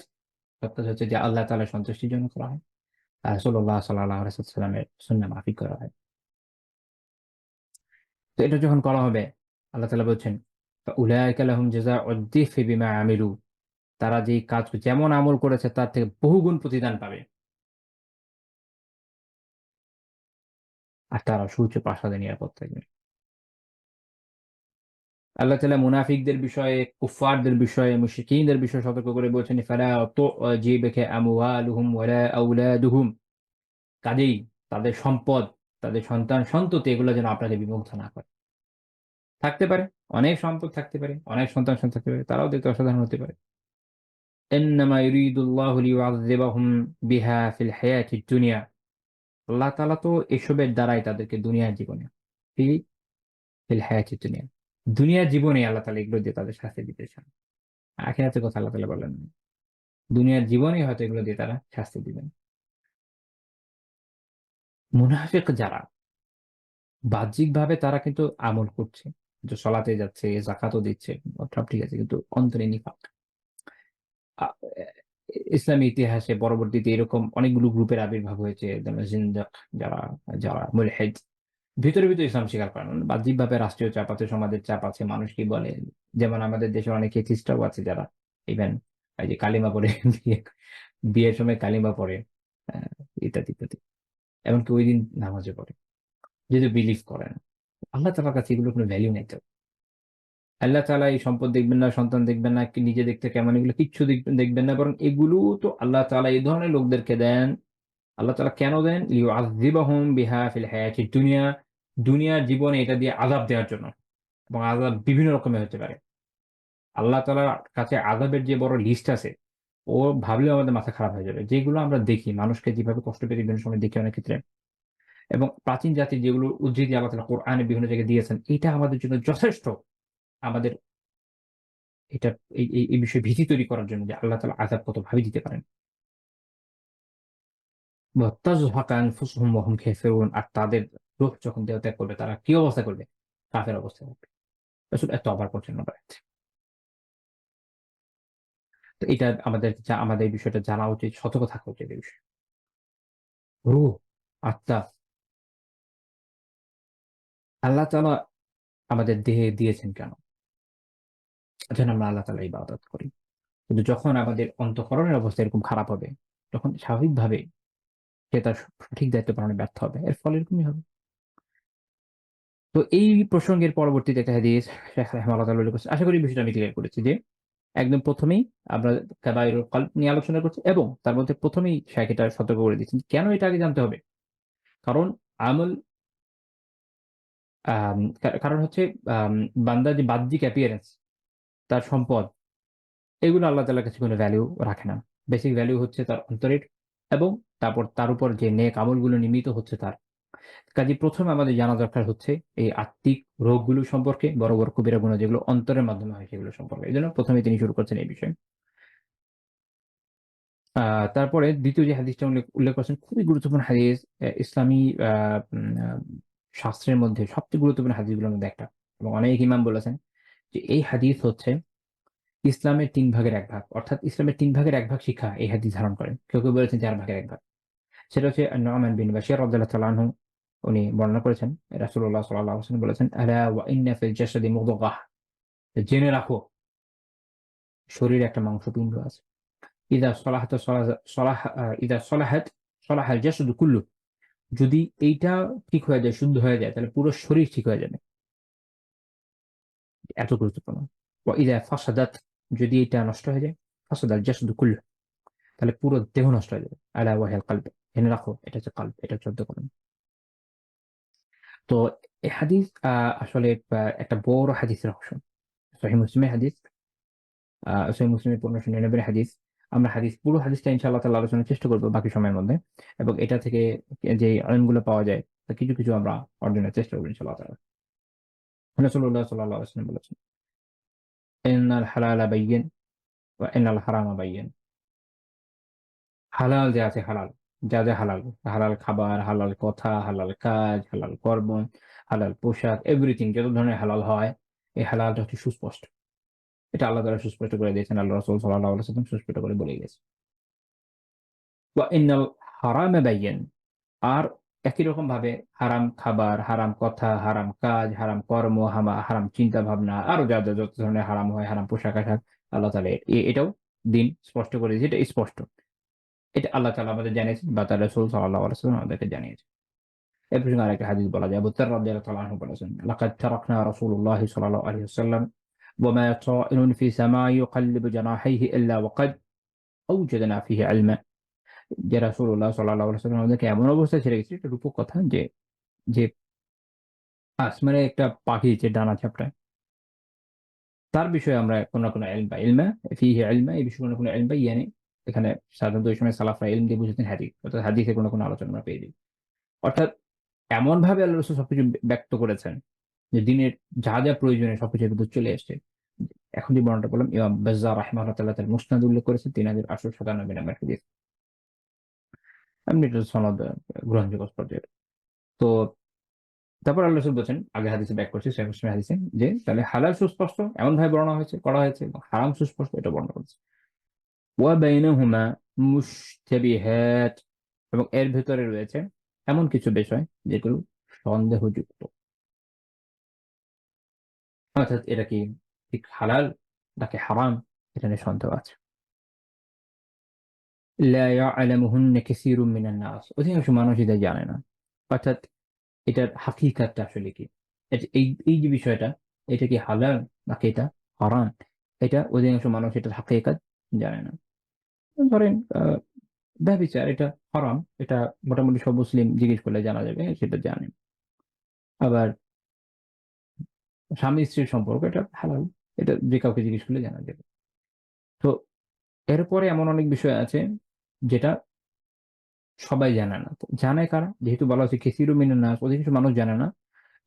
সৎ কাজ হচ্ছে যে আল্লাহ তাআলার সন্তুষ্টির জন্য করা হয়। আর রাসূলুল্লাহ সাল্লাল্লাহু আলাইহি ওয়াসাল্লামের সুন্নাহ মাফিক করা হয়। তো এটা যখন করা হবে আল্লাহ তাআলা বলছেন, ফাউলাইকা লাহুম জাযাউদ দিফি বিমা আমিলু। তারা যেই কাজ যেমন আমল করেছে তার থেকে বহুগুণ প্রতিদান পাবে। আর তারা সুউচ্চ প্রাসাদে নিরাপদ থাকবে। আল্লাহ তাআলা মুনাফিকদের বিষয়ে, কুফফারদের বিষয়ে, মুশরিকিনদের বিষয়ে সতর্ক করে বলছেন, ফালা তু'জিবকা আমওয়ালুহুম ওয়ালা আওলাদুহুম। কাজেই তাদের সম্পদ, তাদের সন্তান-সন্ততি এগুলো যেন আপনাকে বিমুগ্ধ না করে। থাকতে পারে, অনেক সম্পদ থাকতে পারে, অনেক সন্তান থাকতে পারে। তারাও দেখতে অসাধারণ হতে পারে। ইন্নামা ইউরিদুল্লাহু লিইউআযযিবাহুম বিহা ফিল হায়াতিদ দুনিয়া। আল্লাহ তাআলা তো এসবের দ্বারাই তাদেরকে দুনিয়ার জীবনে ফি ফিল হায়াতিদ দুনিয়া। দুনিয়ার জীবনে আল্লাহ তাআলা এগুলো দিয়ে তাদের শাস্তি দিতে চান। আখিরাতের কথা আল্লাহ তাআলা বলেন না। দুনিয়ার জীবনেই হয়তো এগুলো দিয়ে তারা শাস্তি দিবেন। মুনাফিক যারা বাহ্যিকভাবে তারা কিন্তু আমল করছে। যে সলাতে যাচ্ছে, যাকাতও দিচ্ছে, সব ঠিক আছে। কিন্তু অন্তরে নিফাক। আ এ ইসলামী ইতিহাসে পরবর্তীতে এরকম অনেকগুলো গ্রুপের আবির্ভাব হয়েছে। যেমন জিন্দাক যারা, যারা মুলহিদ। ভিতরে ইসলাম স্বীকার করে না। বাহ্যিকভাবে রাষ্ট্রীয় চাপ আছে, সমাজের চাপ আছে, মানুষ কি বলে? যেমন আমাদের দেশে অনেক এথিস্টরাও আছে যারা ইভেন এই যে কালিমা পড়ে বিয়ে বিয়ের সময় কালিমা পড়ে, আ ইত্যাদি। এমনকি ঐদিন নামাজও পড়ে। যেহেতু বিলিভ করে না। আল্লাহ তাআলার কাছে এগুলোর কোনো ভ্যালু নাই তো। আল্লাহ তাআলা এই সম্পদ দেখবেন না, সন্তান দেখবেন না, কি নিজে দেখতে কেমন এগুলো কিচ্ছু দেখবেন না। বরং এগুলো তো আল্লাহ তাআলা এই ধরনের লোকদেরকে দেন। আল্লাহ তাআলা কেন দেন? লিইউআযযিবাহুম বিহা ফিল হায়াতিদ দুনিয়া। দুনিয়ার জীবনে এটা দিয়ে আযাব দেওয়ার জন্য। এবং আযাব বিভিন্ন রকমের হতে পারে। আল্লাহ তাআলার কাছে আযাবের যে বড় লিস্ট আছে, ও ভাবলেও আমাদের মাথা খারাপ হয়ে যাবে। যেগুলো আমরা দেখি মানুষকে যেভাবে কষ্ট পেতে বিভিন্ন সময় দেখি অনেক ক্ষেত্রে। এবং প্রাচীন জাতির যেগুলো উদ্ধৃতি আল্লাহ তাআলা কোরআনে বিভিন্ন জায়গায় দিয়েছেন, এটা আমাদের জন্য যথেষ্ট। আমাদের এটা এই বিষয়ে ভীতি তৈরি করার জন্য যে আল্লাহ তাআলা আযাব কতভাবে দিতে পারেন। ওয়াতাজহাকা আনফুসুহুম ওয়া হুম কাফিরুন। আর তাদের রূহ যখন দেহ ত্যাগ করবে তারা কি অবস্থা করবে? কাফের অবস্থায় থাকবে। রাসূল এত অবাক করছেন না। তো এটা আমাদের এই বিষয়টা জানা উচিত, সতর্ক থাকা উচিত এই বিষয়ে। রূহ, আত্মা আল্লাহ তাআলা আমাদের দেহে দিয়েছেন কেন? যেন আমরা আল্লাহ তাআলার ইবাদত করি। কিন্তু যখন আমাদের অন্তঃকরণের অবস্থা এরকম খারাপ হবে, তখন স্বাভাবিকভাবে সে তার সঠিক দায়িত্ব পালনে ব্যর্থ হবে। এর ফলে এরকমই হবে। তো এই প্রসঙ্গের পরবর্তীতে একটা হাদিস শেখ রাহিমাহুল্লাহ তাআলা উল্লেখ করেছেন। আশা করি বিষয়টা আমি ক্লিয়ার করেছি যে, একদম ১ম এই আমরা কাবায়রুল কলব নিয়ে আলোচনা করছি এবং তার মধ্যে ১ম এই শেখ এটা সতর্ক করে দিচ্ছেন। কেন এটা আগে জানতে হবে? কারণ আমল কারণ হচ্ছে আম বান্দার যে বাহ্যিক appearance, তার সম্পদ, এগুলো আল্লাহ তাআলার কাছে কোনো ভ্যালু রাখে না। বেসিক ভ্যালু হচ্ছে তার অন্তরের এবং তারপর তার উপর যে নেক আমলগুলো নির্মিত হচ্ছে তার। কাজেই ১ম আমাদের জানা দরকার হচ্ছে এই আত্মিক রোগগুলো সম্পর্কে, বড়, বড় কবিরা গুনাহ যেগুলো অন্তরের মাধ্যমে হয় সেগুলো সম্পর্কে। এজন্য ১ম এই তিনি শুরু করছেন এই বিষয়ে। আ তারপরে ২য় যে হাদিসটা উল্লেখ করেছেন খুবই গুরুত্বপূর্ণ হাদিস। ইসলামী আ উম আ শাস্ত্রের মধ্যে সবচেয়ে গুরুত্বপূর্ণ হাদিসগুলোর মধ্যে একটা। এবং অনেক ইমাম বলেছেন যে এই হাদিস হচ্ছে ইসলামের ৩ ভাগের ১ ভাগ। অর্থাৎ ইসলামের ৩ ভাগের ১ ভাগ শিক্ষা এই হাদিস ধারণ করেন। কেউ বলেছেন ৪ ভাগের ১ ভাগ। সেটা হচ্ছে নু'মান বিন বাশীর রাদিয়াল্লাহু তাআলা আনহু উনি বর্ণনা করেছেন। রাসূলুল্লাহ সাল্লাল্লাহু আলাইহি ওয়াসাল্লাম বলেছেন, "আলা ওয়া ইন্না ফিল জাসাদি মুদগাহ" জেনে রাখো শরীরে একটা মাংসপিণ্ড আছে। ইযা সলাহাত সলাহ আ ইযা সলাহাত সলাহাল জাসাদু কুল্লু। যদি এইটা ঠিক হয়ে যায়, শুদ্ধ হয়ে যায় তাহলে পুরো শরীর ঠিক হয়ে যাবে। এত গুরুত্বপূর্ণ। ওয়া ইযা ফাসাদাত যদি এটা নষ্ট হয়ে যায়, ফাসাদাল জাসাদু কুল্লু তাহলে পুরো দেহ নষ্ট হয়ে যাবে। আলা ওয়া হিয়াল কলব। জেনে রাখো এটা হচ্ছে কলব, এটা হচ্ছে অন্তঃকরণ। তো এই হাদিস আসলে একটা বড় হাদিসের অংশ। সহিহ মুসলিমের হাদিস, সহিহ মুসলিমের ১৫৯৯ এর হাদিস। আমরা পুরো হাদিসটা ইনশাআল্লাহ তাআলা আলোচনার চেষ্টা করব বাকি সময়ের মধ্যে। এবং এটা থেকে যে ইলমগুলো পাওয়া যায় তা কিছু, কিছু আমরা অর্জনের চেষ্টা করব ইনশাআল্লাহ তাআলা। রাসূলুল্লাহ সাল্লাল্লাহু আলাইহি ওয়াসাল্লাম বলেছেন, "ইন্নাল হালালা বাইয়িন ওয়া ইন্নাল হারামা বাইয়িন।" হালাল যে আছে হালাল, যা হালাল, হালাল খাবার, হালাল কথা, হালাল কাজ, হালাল কর্ম, হালাল পোশাক, এভরিথিং যত ধরনের হালাল হয়, এই হালালটা হচ্ছে সুস্পষ্ট। এটা আল্লাহ তাআলা সুস্পষ্ট করে দিয়েছেন। আল্লাহ রাসূল সাল্লাল্লাহু আলাইহি ওয়াসাল্লাম সুস্পষ্ট করে বলে গেছেন। ওয়া ইন্নাল হারামা বাইয়িন। আর একই রকমভাবে হারাম খাবার, হারাম কথা, হারাম কাজ, হারাম কর্ম, হারাম চিন্তা ভাবনা, আরো যত ধরনের হারাম হয়, হারাম পোশাক-আশাক আল্লাহ তাআলা এটাও দিন স্পষ্ট করে দিয়েছে। এটা স্পষ্ট। এটা আল্লাহ তাআলা আমাদের জানিয়েছেন বা তাঁর রাসূল সাল্লাল্লাহু আলাইহি ওয়াসাল্লাম আমাদেরকে জানিয়েছেন। এ প্রসঙ্গে আরেকটা হাদিস বলা যায়। আবু যর রাদিয়াল্লাহু তাআলা আনহু বলেছেন, "লাকাদ তারাকনা রাসূলুল্লাহ সাল্লাল্লাহু আলাইহি ওয়াসাল্লাম ওয়া মা তাইরুন ফি সামাই ইউকাল্লিবু জানাহিহি ইল্লা ওয়াকাদ আওজাদনা ফিহি ইলমা।" যে রাসূলুল্লাহ সাল্লাল্লাহু আলাইহি ওয়াসাল্লাম আমাদেরকে এমন অবস্থায় ছেড়ে গেছে, এটা রূপক কথা যে আসমানে একটা পাখি যে ডানা ঝাপটায়, তার বিষয়ে আমরা কোন না কোন ইলম পাই। ইলমা ফিহি ইলমা, এই বিষয়ে কোন না কোন ইলম পাই ইয়ানি এখানে সাধারণত ওই সময় সালাফরা ইলম দিয়ে বুঝতেন হাদিস। অর্থাৎ হাদিসের কোন না কোন আলোচনা আমরা পেয়ে যাই। অর্থাৎ এমনভাবে আল্লাহ রাসূল সবকিছু ব্যক্ত করেছেন যে দিনের যা প্রয়োজনীয় সবকিছু এর ভিতর চলে এসছে। এখন যে বর্ণনাটা বললাম ইমাম বাজ্জার রাহিমাহুল্লাহ তাআলা তার মুসনাদ উল্লেখ করেছেন ৩৮৯৭ নম্বর হাদিস। এমনি এটা সনদ গ্রহণযোগ্য পর্যায়ের। তো তারপর আল্লাহ রাসূল বলছেন, আগে হাদিসে ব্যাক করছি সহিহ মুসলিম হাদিসে যে তাহলে হালাল সুস্পষ্ট এমনভাবে বর্ণনা করা হয়েছে এবং হারাম সুস্পষ্ট এটা বর্ণনা করেছে। ওয়া বাইনাহুমা মুশতাবিহাত এবং এর ভেতরে রয়েছে এমন কিছু বিষয় যেগুলো সন্দেহযুক্ত। অর্থাৎ এটা কি ঠিক হালাল নাকি হারাম এটা নিয়ে সন্দেহ আছে। লা ইয়ালামুহুন্না কাসীরুম মিনান নাস। অধিকাংশ মানুষ এটা জানে না। অর্থাৎ এটার হাকিকাতটা আসলে কি? এই যে বিষয়টা, এটা কি হালাল নাকি এটা হারাম? এটা অধিকাংশ মানুষ এটার হাকিকাত জানে না। ধরেন ব্যভিচার এটা হারাম। এটা মোটামুটি সব মুসলিম জিজ্ঞেস করলে জানা যাবে সেটা জানে। আবার স্বামী-স্ত্রীর সম্পর্ক এটা হালাল। এটা যে কাউকে জিজ্ঞেস করলে জানা যাবে। তো এরপরে এমন অনেক বিষয় আছে যেটা সবাই জানে না। তো জানে কারা? যেহেতু বলা হচ্ছে কাসীরুম মিনান নাস, অধিকাংশ মানুষ জানে না।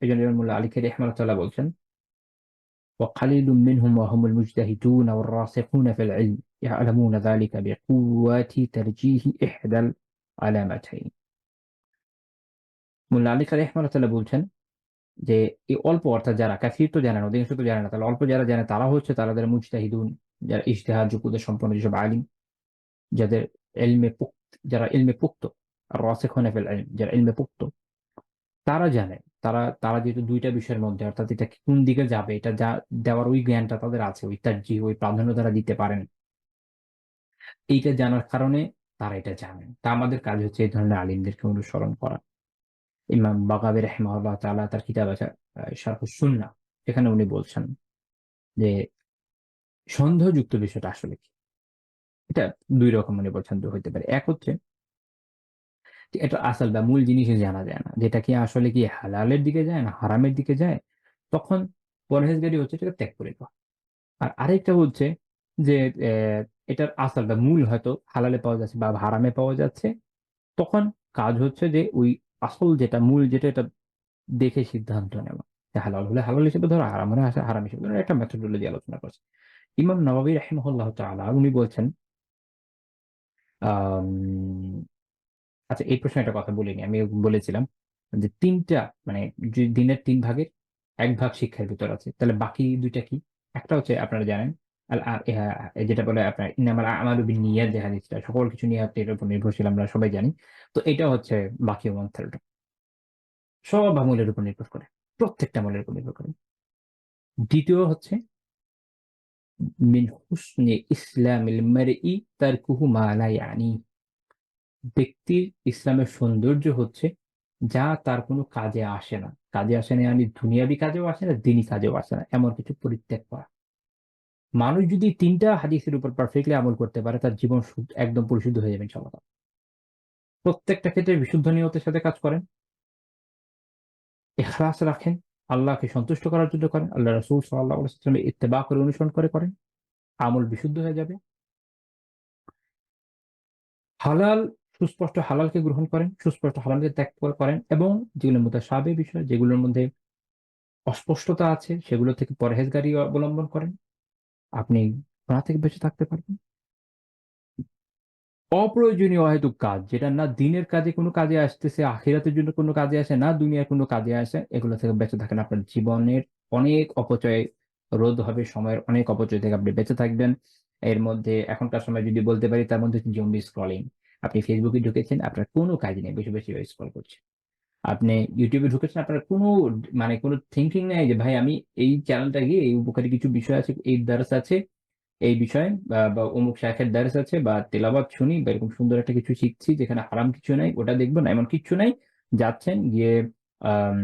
এজন্য ইমাম মুল্লা আলী খায়রি রাহিমাহুল্লাহ বলছেন, وقليل منهم وهم المجتهدون والراسخون في العلم يعلمون ذلك بقوة ترجيح إحدى العلامتين। মুল্লা আলী খায়রি রাহিমাহুল্লাহ বলছেন যে এই অল্প অর্থাৎ যারা কাসির তো জানে না, অধিকাংশ তো জানে না, তাহলে অল্প যারা জানে তারা হচ্ছে তারা যারা মুজতাহিদুন, যারা ইজতিহাদ যোগ্যতা সম্পন্ন যেসব আলিম, যাদের যারা ইলমে পুক্ত, আর রাসিখুনা ফিল ইলম, যারা ইলমে পুক্ত, তারা জানে। তারা তারা যেহেতু ২ টা বিষয়ের মধ্যে অর্থাৎ এটা কোন দিকে যাবে এটা দেওয়ার ওই জ্ঞানটা তাদের আছে, ওই তারজিহ, ওই প্রাধান্য তারা দিতে পারেন। এইটা জানার কারণে তারা এটা জানেন। তা আমাদের কাজ হচ্ছে এই ধরনের আলিমদেরকে অনুসরণ করা। ইমাম বাগাবী রাহিমাহুল্লাহ তাআলা তার কিতাব আছে শারহুস সুন্নাহ, সেখানে উনি বলছেন যে সন্দেহযুক্ত বিষয়টা আসলে কি? এটা ২ রকম উনি বলছেন হইতে পারে। এক হচ্ছে যে এটা আসল বা মূল জিনিসই জানা যায় না। যেটা কি আসলে কি হালালের দিকে যায় না হারামের দিকে যায়? তখন পরহেজগারি হচ্ছে এটাকে ত্যাগ করে দেওয়া। আর আরেকটা হচ্ছে যে এটার আসল বা মূল হয়তো হালালে পাওয়া যাচ্ছে বা হারামে পাওয়া যাচ্ছে। তখন কাজ হচ্ছে যে ওই আসল যেটা মূল যেটা এটা দেখে সিদ্ধান্ত নেওয়া। যে হালাল হলে হালাল হিসেবে ধরো, হারাম হলে হারাম হিসেবে ধরো, একটা মেথোডোলজি আলোচনা করছে। ইমাম নওয়াবী রাহিমাহুল্লাহ তাআলা উনি বলছেন আম আচ্ছা এই প্রশ্নে একটা কথা বলিনি। আমি বলেছিলাম যে ৩ টা মানে দিনের ৩ ভাগের ১ ভাগ শিক্ষার ভিতর আছে। তাহলে বাকি ২ টা কি? একটা হচ্ছে আপনারা জানেন আল আ ইহা যেটা বলে আপনার ইন্নামাল আমালু বিন্নিয়াত যে হাদিসটা, সকল কিছু নিয়াতের উপর নির্ভরশীল আমরা সবাই জানি। তো এটা হচ্ছে বাকি 1/3 সব আমলের উপর নির্ভর করে। প্রত্যেকটা আমলের উপর নির্ভর করে। দ্বিতীয় হচ্ছে মিন হুসনি ইসলামিল মারই তারকুহু মা লা ইয়ানি। ব্যক্তির ইসলামের সৌন্দর্য হচ্ছে যা তার কোনো কাজে আসে না। কাজে আসে না মানে দুনিয়াবি কাজেও আসে না, দ্বীনি কাজেও আসে না। এমন কিছু পরিত্যাগ করা। মানুষ যদি ৩ টা হাদিসের উপর পারফেক্টলি আমল করতে পারে তার জীবন একদম পরিশুদ্ধ হয়ে যাবে ইনশাআল্লাহ। প্রত্যেকটা ক্ষেত্রে বিশুদ্ধ নিয়তের সাথে কাজ করেন, ইখলাস রাখেন, আল্লাহকে সন্তুষ্ট করার জন্য করেন, আল্লাহ রাসূল সাল্লাল্লাহু আলাইহি ওয়াসাল্লামের ইত্তেবা করে অনুসরণ করে করেন। আমল বিশুদ্ধ হয়ে যাবে। হালাল সুস্পষ্ট হালালকে গ্রহণ করেন, সুস্পষ্ট হারামকে ত্যাগ করেন এবং যেগুলো মুতাশাবিহ বিষয় যেগুলোর মধ্যে অস্পষ্টতা আছে সেগুলো থেকে পরহেজগারি অবলম্বন করেন। আপনি গুনাহ থেকে বেঁচে থাকতে পারবেন। অপ্রয়োজনীয় অহেতুক কাজ যেটা না দ্বীনের কাজে কোনো কাজে আসতেছে, আখিরাতের জন্য কোনো কাজে আসে, না দুনিয়ার কোনো কাজে আসে, এগুলো থেকে বেঁচে থাকেন। আপনার জীবনের অনেক অপচয় রোধ হবে, সময়ের অনেক অপচয় থেকে আপনি বেঁচে থাকবেন। এর মধ্যে এখনকার সময় যদি বলতে পারি তার মধ্যে হচ্ছে জম্বি স্ক্রলিং। আপনি Facebook এ ঢুকেছেন, আপনার কোনো কাজ নেই, বসে স্ক্রল করছেন। আপনি YouTube এ ঢুকেছেন, আপনার কোনো মানে কোনো থিংকিং নাই যে ভাই আমি এই চ্যানেলটা গিয়ে এই উপকারী কিছু বিষয় আছে, এই দার্স আছে এই বিষয়ে বা অমুক শায়খের দার্স আছে বা তেলাওয়াত শুনি বা এরকম সুন্দর একটা কিছু শিখছি যেখানে হারাম কিছু নাই, ওটা দেখব না, এমন কিচ্ছু নাই। যাচ্ছেন গিয়ে আম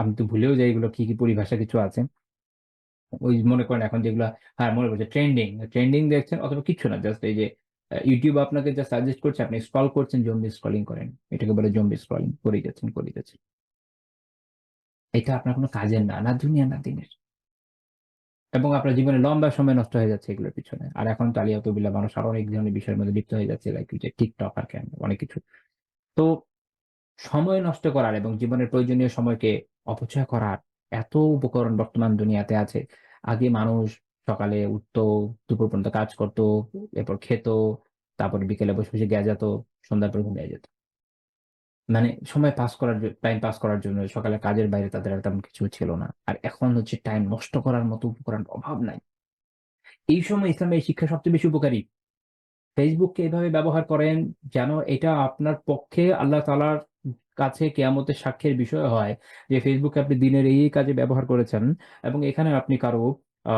আমি তো ভুলেও যাই এগুলো কি পরিভাষা কিছু আছে। ওই মনে করেন এখন যেগুলা হ্যাঁ, মনে পড়ছে ট্রেন্ডিং দেখছেন অথবা কিচ্ছু না। জাস্ট এই যে YouTube আপনাকে যা সাজেস্ট করছে আপনি স্ক্রল করছেন, জম্বি স্ক্রলিং করেন। এটাকে বলে জম্বি স্ক্রলিং। করেই যাচ্ছেন। এটা আপনার কোনো কাজের না, না দুনিয়া না দিনের। এবং আপনার জীবনে লম্বা সময় নষ্ট হয়ে যাচ্ছে এগুলোর পিছনে। আর এখন তো আলিয়াতুবিল্লাহ মানুষ আরো অনেক ধরনের বিষয়ের মধ্যে লিপ্ত হয়ে যাচ্ছে লাইক যে TikTok আর অনেক কিছু। তো সময় নষ্ট করার এবং জীবনের প্রয়োজনীয় সময়কে অপচয় করার এত উপকরণ বর্তমান দুনিয়াতে আছে। আগে মানুষ সকালে উঠতো, দুপুর পর্যন্ত কাজ করত, এরপর খেত, তারপরে বিকেলে বসে গ্যাজাতো, সন্ধ্যার পর ঘুমিয়ে যেত। মানে সময় পাস করার টাইম পাস করার জন্য সকালে কাজের বাইরে তাদের আর তেমন কিছু ছিল না। আর এখন হচ্ছে টাইম নষ্ট করার মতো উপকরণের অভাব নাই। এই সময় ইসলামের এই শিক্ষা সবচেয়ে বেশি উপকারী। ফেসবুককে এভাবে ব্যবহার করেন যেন এটা আপনার পক্ষে আল্লাহ তাআলার কাছে কিয়ামতের সাক্ষ্যের বিষয় হয় যে ফেসবুকে আপনি দিনের এই কাজে ব্যবহার করেছেন এবং এখানে আপনি কারো আ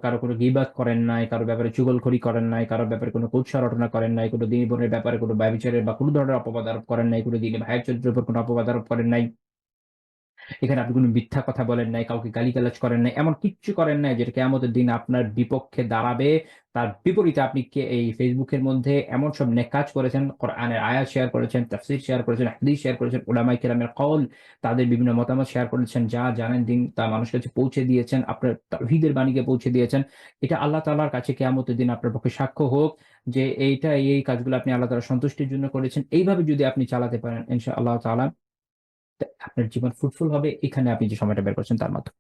কারো কোনো গীবাত করেন নাই, কারো ব্যাপারে চুগলখড়ি করেন নাই, কারো ব্যাপারে কোনো কুৎসা রটনা করেন নাই, কোনো দিনী বোনের ব্যাপারে কোনো ব্যভিচারের বা কোনো ধরনের অপবাদ আরোপ করেন নাই, কোনো দিনী ভাইয়ের চরিত্রের উপর কোনো অপবাদ আরোপ করেন নাই। এখানে আপনি কোনো মিথ্যা কথা বলেন নাই, কাউকে গালিগালাজ করেন নাই। এমন কিচ্ছু করেন নাই যেটা কিয়ামতের দিন আপনার বিপক্ষে দাঁড়াবে। তার বিপরীতে আপনি এই Facebook এর মধ্যে এমন সব নেক কাজ করেছেন, কোরআনের আয়াত শেয়ার করেছেন, তাফসীর শেয়ার করেছেন, হাদিস শেয়ার করেছেন, উলামায়ে কেরামের কওল, তাদের বিভিন্ন মতামত শেয়ার করেছেন, যা জানেন দিন তা মানুষের কাছে পৌঁছে দিয়েছেন, আপনার তাওহীদের বাণীকে পৌঁছে দিয়েছেন। এটা আল্লাহ তাআলার কাছে কিয়ামতের দিন আপনার পক্ষে সাক্ষ্য হোক যে এইটা এই কাজগুলো আপনি আল্লাহ তাআলার সন্তুষ্টির জন্য করেছেন। এইভাবে যদি আপনি চালাতে পারেন ইনশাআল্লাহ তাআলা আপনার জীবন ফ্রুটফুল হবে এখানে আপনি যে সময়টা বের করছেন তার মাধ্যমে।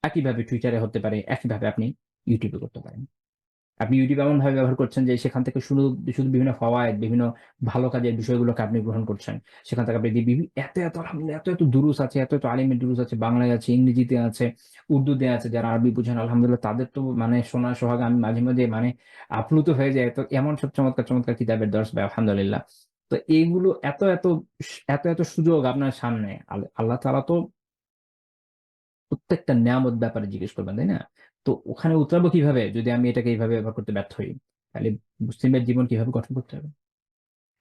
একইভাবে Twitter এ হতে পারে, একইভাবে আপনি YouTube এ করতে পারেন। আপনি ইউটিউব এমনভাবে ব্যবহার করছেন যে সেখান থেকে শুধু শুধু বিভিন্ন ফাওয়ায়েদ, বিভিন্ন ভালো কাজের বিষয়গুলোকে আপনি গ্রহণ করছেন। সেখান থেকে আপনি এত আলহামদুলিল্লাহ এত দুরুস আছে, এত আলিমের দুরুস আছে, বাংলায় আছে, ইংরেজিতে আছে, উর্দুতে আছে। যারা আরবি বুঝেন আলহামদুলিল্লাহ তাদের তো মানে শোনার সোহাগে আমি মাঝে, মাঝে মানে আপ্লুত হয়ে যাই। তো এমন সব চমৎকার কিতাবের দর্শ ভাই আলহামদুলিল্লাহ। তো এইগুলো এত সুযোগ আপনার সামনে। আল্লাহ তাআলা তো প্রত্যেকটা নেয়ামত ব্যাপারে জিজ্ঞেস করবেন, তাই না? তো ওখানে উতরাবো কিভাবে যদি আমি এটাকে এইভাবে ব্যবহার করতে ব্যর্থ হই? তাহলে মুসলিমের জীবন কিভাবে গঠন করতে হবে?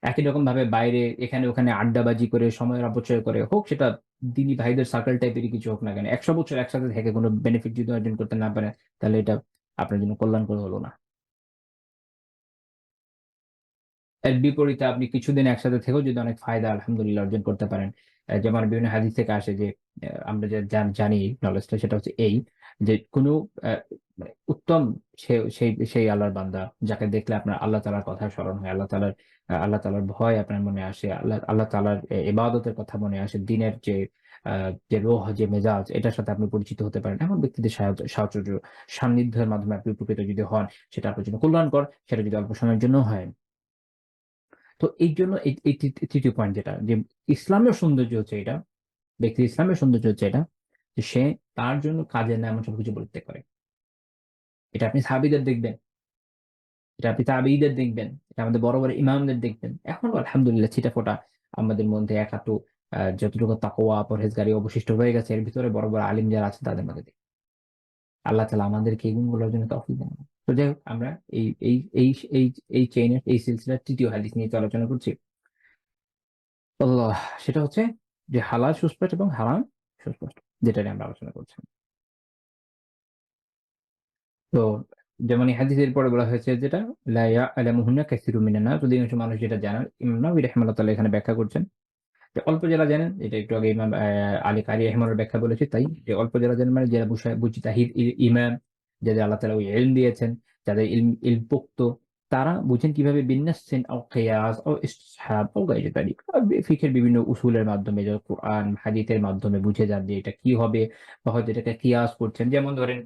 একই রকম ভাবে বাইরে এখানে ওখানে আড্ডাবাজি করে সময়ের অপচয় করে হোক সেটা দিনী ভাইদের সার্কেল টাইপেরই কিছু হোক না কেন, 100 বছর একসাথে থেকে কোনো বেনিফিট যদি অর্জন করতে না পারে তাহলে এটা আপনার জন্য কল্যাণকর হলো না। এর বিপরীতে আপনি কিছুদিন একসাথে থেকেও যদি অনেক ফায়দা আলহামদুলিল্লাহ অর্জন করতে পারেন। যেমন বিভিন্ন হাদিস থেকে আসে যে আমরা যে জানি নলেজটা সেটা হচ্ছে এই যে কোনো মানে উত্তম সেই আল্লাহর বান্দা যাকে দেখলে আপনার আল্লাহ তাআলার কথা স্মরণ হয়, আল্লাহ তাআলার ভয় আপনার মনে আসে, আল্লাহ তাআলার ইবাদতের কথা মনে আসে, দ্বীনের যে রূহ যে মেজাজ এটার সাথে আপনি পরিচিত হতে পারেন। এমন ব্যক্তিদের সাহচর্য সান্নিধ্যের মাধ্যমে আপনি উপকৃত যদি হন সেটা আপনার জন্য কল্যাণকর, সেটা যদি অল্প সময়ের জন্য হয়। তো এই জন্য এই তৃতীয় পয়েন্ট যেটা যে ইসলামের সৌন্দর্য হচ্ছে এটা, ব্যক্তির ইসলামের সৌন্দর্য হচ্ছে এটা যে সে তার জন্য কাজের না এমন সবকিছু পরিত্যাগ করে। এটা আপনি সাহাবীদের দেখবেন, এটা আপনি তাবেঈদের দেখবেন, এটা আমাদের বড় বড় ইমামদের দেখবেন। এখনো আলহামদুলিল্লাহ ছিটেফোঁটা আমাদের মধ্যে এক হাঁটু যতটুকু তাকওয়া পরহেজগারি অবশিষ্ট হয়ে গেছে এর ভিতরে বড় বড় আলিম যারা আছে তাদের মধ্যে দেখি। আল্লাহ তাআলা আমাদেরকে এই গুণগুলোর জন্য তৌফিক দান করুন। তো যাই হোক আমরা এই এই এই এই এই চেইনের এই সিলসিলার তৃতীয় হাদিস নিয়ে তো আলোচনা করছি। আল্লাহ, সেটা হচ্ছে যে হালাল সুস্পষ্ট এবং হারাম সুস্পষ্ট, যেটা নিয়ে আমরা আলোচনা করছি। তো যেমন এই হাদিসের পরে বলা হয়েছে যেটা লা ইয়ালামুহুন্না কাসীরুম মিনান নাস, অধিকাংশ মানুষ যেটা জানেন। ইমাম নাওয়ী রাহিমাহুল্লাহ তাআলা এখানে ব্যাখ্যা করছেন যে অল্প যারা জানেন, এটা একটু আগে ইমাম আলী কারি রাহিমাহুল্লাহর ব্যাখ্যা বলেছি তাই যে অল্প যারা জানেন মানে যারা মুজতাহিদ ইমাম, যাদের আল্লাহ তাআলা ওই ইলম দিয়েছেন, যাদের ইলম পোক্ত, তারা বুঝেন কিভাবে বিন্নাসিন আও কিয়াস আও ইসতিসহাব আও গায়রি যালিক, ফিকহের বিভিন্ন উসুলের মাধ্যমে যেমন কোরআন হাদিসের মাধ্যমে বুঝে যান যে এটা কি হবে, বা হয়তো এটাকে কিয়াস করছেন। যেমন ধরেন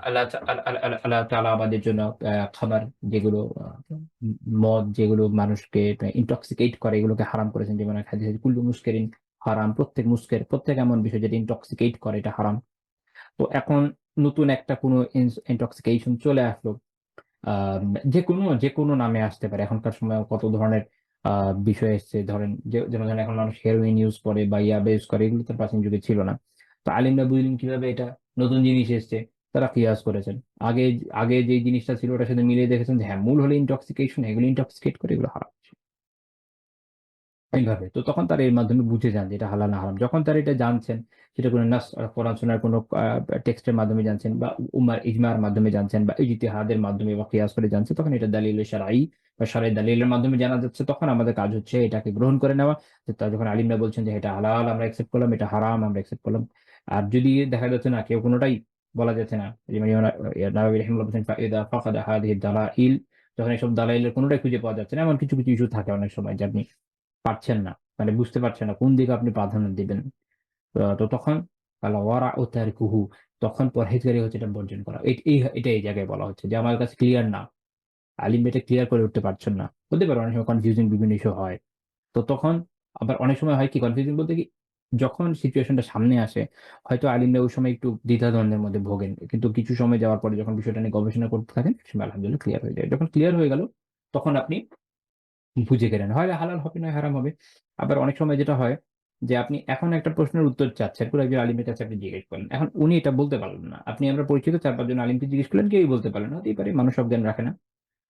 আল্লাহ তাআলা আমাদের জন্য খাবার যেগুলো মদ যেগুলো মানুষকে ইনটক্সিকেট করে এগুলোকে হারাম করেছেন। যেমন এক হাদিসে কুল্লু মুস্কিরিন হারাম, প্রত্যেক এমন বিষয় যেটা ইনটক্সিকেট করে এটা হারাম। তো এখন নতুন একটা কোনো ইনটক্সিকেশন চলে আসলো, আম যেকোনো নামে আসতে পারে। এখনকার সময়ে কত ধরনের বিষয় এসছে। ধরেন যেমন ধরেন এখন মানুষ হেরোইন ইউজ করে বা ইয়াবা ইউজ করে, এগুলো তো প্রাচীন যুগে ছিল না। তো আলিমরা বুঝলেন কিভাবে এটা নতুন জিনিস এসছে, তারা কিয়াস করেছেন। আগে আগে যেই জিনিসটা ছিল ওটার সাথে মিলিয়ে দেখেছেন যে হ্যাঁ, মূল হলো ইনটক্সিকেশন, এগুলো ইনটক্সিকেট করে এগুলো হারাম। এইভাবে। তো তখন তারা এর মাধ্যমে বুঝে যান যে এটা হালাল না হারাম। যখন তারা এটা জানছেন, সেটা কোনো নাস কোরআন সুন্নাহর কোনো টেক্সটের মাধ্যমে জানছেন বা উম্মার ইজমার মাধ্যমে জানছেন বা ইজতিহাদের মাধ্যমে বা কিয়াস করে জানছেন, তখন এটা দালিল শারঈ বা শারঈ দালিলের মাধ্যমে জানা যাচ্ছে। তখন আমাদের কাজ হচ্ছে এটাকে গ্রহণ করে নেওয়া। যে যখন আলিমরা বলছেন যে এটা হালাল আমরা অ্যাকসেপ্ট করলাম, এটা হারাম আমরা অ্যাকসেপ্ট করলাম। আর যদি দেখা যাচ্ছে না কেউ কোনটাই বলা যাচ্ছে না, যেমন নাওয়াবী রাহিমাহুল্লাহ বলছেন ফাইদা ফাকাদা হাযিহি দালাইল, যখন এসব দালাইলের কোনটাই খুঁজে পাওয়া যাচ্ছে না, এমন কিছু ইস্যু থাকে অনেক সময় যে আপনি পারছেন না। মানে বুঝতে পারছেন না কোন দিকে আপনি প্রাধান্য দিবেন। তো তখন আল ওয়ারাউ তারকুহু, তখন পরহেজগারি হচ্ছে এটা বর্জন করা। এটা এই জায়গায় বলা হচ্ছে যে আমার কাছে ক্লিয়ার না। আলিম এটা ক্লিয়ার করে উঠতে পারছেন না। হতে পারে অনেক সময় কনফিউজিং বিভিন্ন ইস্যু হয়। তো তখন আবার অনেক সময় হয় কি কনফিউজিং বলতে কি, যখন সিচুয়েশনটা সামনে আসে হয়তো আলিমরা ওই সময় একটু দ্বিধাদ্বন্দ্বের মধ্যে ভোগেন। কিন্তু কিছু সময় যাওয়ার পরে যখন বিষয়টা নিয়ে গবেষণা করতে থাকেন, সে সময় আলহামদুলিল্লাহ ক্লিয়ার হয়ে যায়। যখন ক্লিয়ার হয়ে গেল তখন আপনি বুঝে গেলেন। হয় হালাল হবে নয় হারাম হবে। আবার অনেক সময় যেটা হয় যে আপনি এখন একটা প্রশ্নের উত্তর চাচ্ছেন, কোন একজন আলিমের কাছে আপনি জিজ্ঞেস করলেন। এখন উনি এটা বলতে পারলেন না। আমরা পরিচিত ৪-৫ জন আলিমকে জিজ্ঞেস করলেন, কেউই বলতে পারলেন না। হতেই পারে মানুষ সব জ্ঞান রাখে না।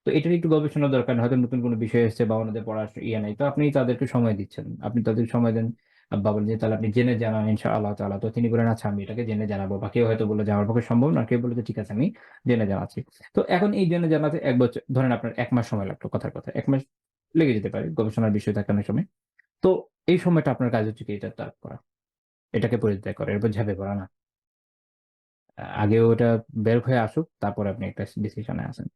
তো এটার একটু গবেষণা দরকার। হয়তো নতুন কোনো বিষয় এসেছে বা ওনাদের পড়ার নাই। তো আপনি তাদেরকে সময় দিচ্ছেন। আপনি তাদেরকে সময় দেন বা বলেন যে তাহলে আপনি জেনে জানান ইনশাআল্লাহ তাআলা। তো তিনি বললেন আচ্ছা আমি এটাকে জেনে জানাবো। বা কেউ হয়তো বলল যে আমার পক্ষে সম্ভব না। কেউ বলল যে ঠিক আছে আমি জেনে জানাচ্ছি। তো এখন এই জেনে জানাতে ১ বছর ধরেন আপনার ১ মাস সময় লাগলো, কথার কথা। ১ মাস লেগে যেতে পারে। গবেষণার বিষয় থাকে অনেক সময়। তো এই সময়টা আপনার কাজ হচ্ছে কি এটা ত্যাগ করা। এটাকে পরিত্যাগ করা। এরপর ঝাঁপিয়ে পড়া না। আগে ওটা বের হয়ে আসুক, তারপরে আপনি একটা ডিসিশনে আসেন।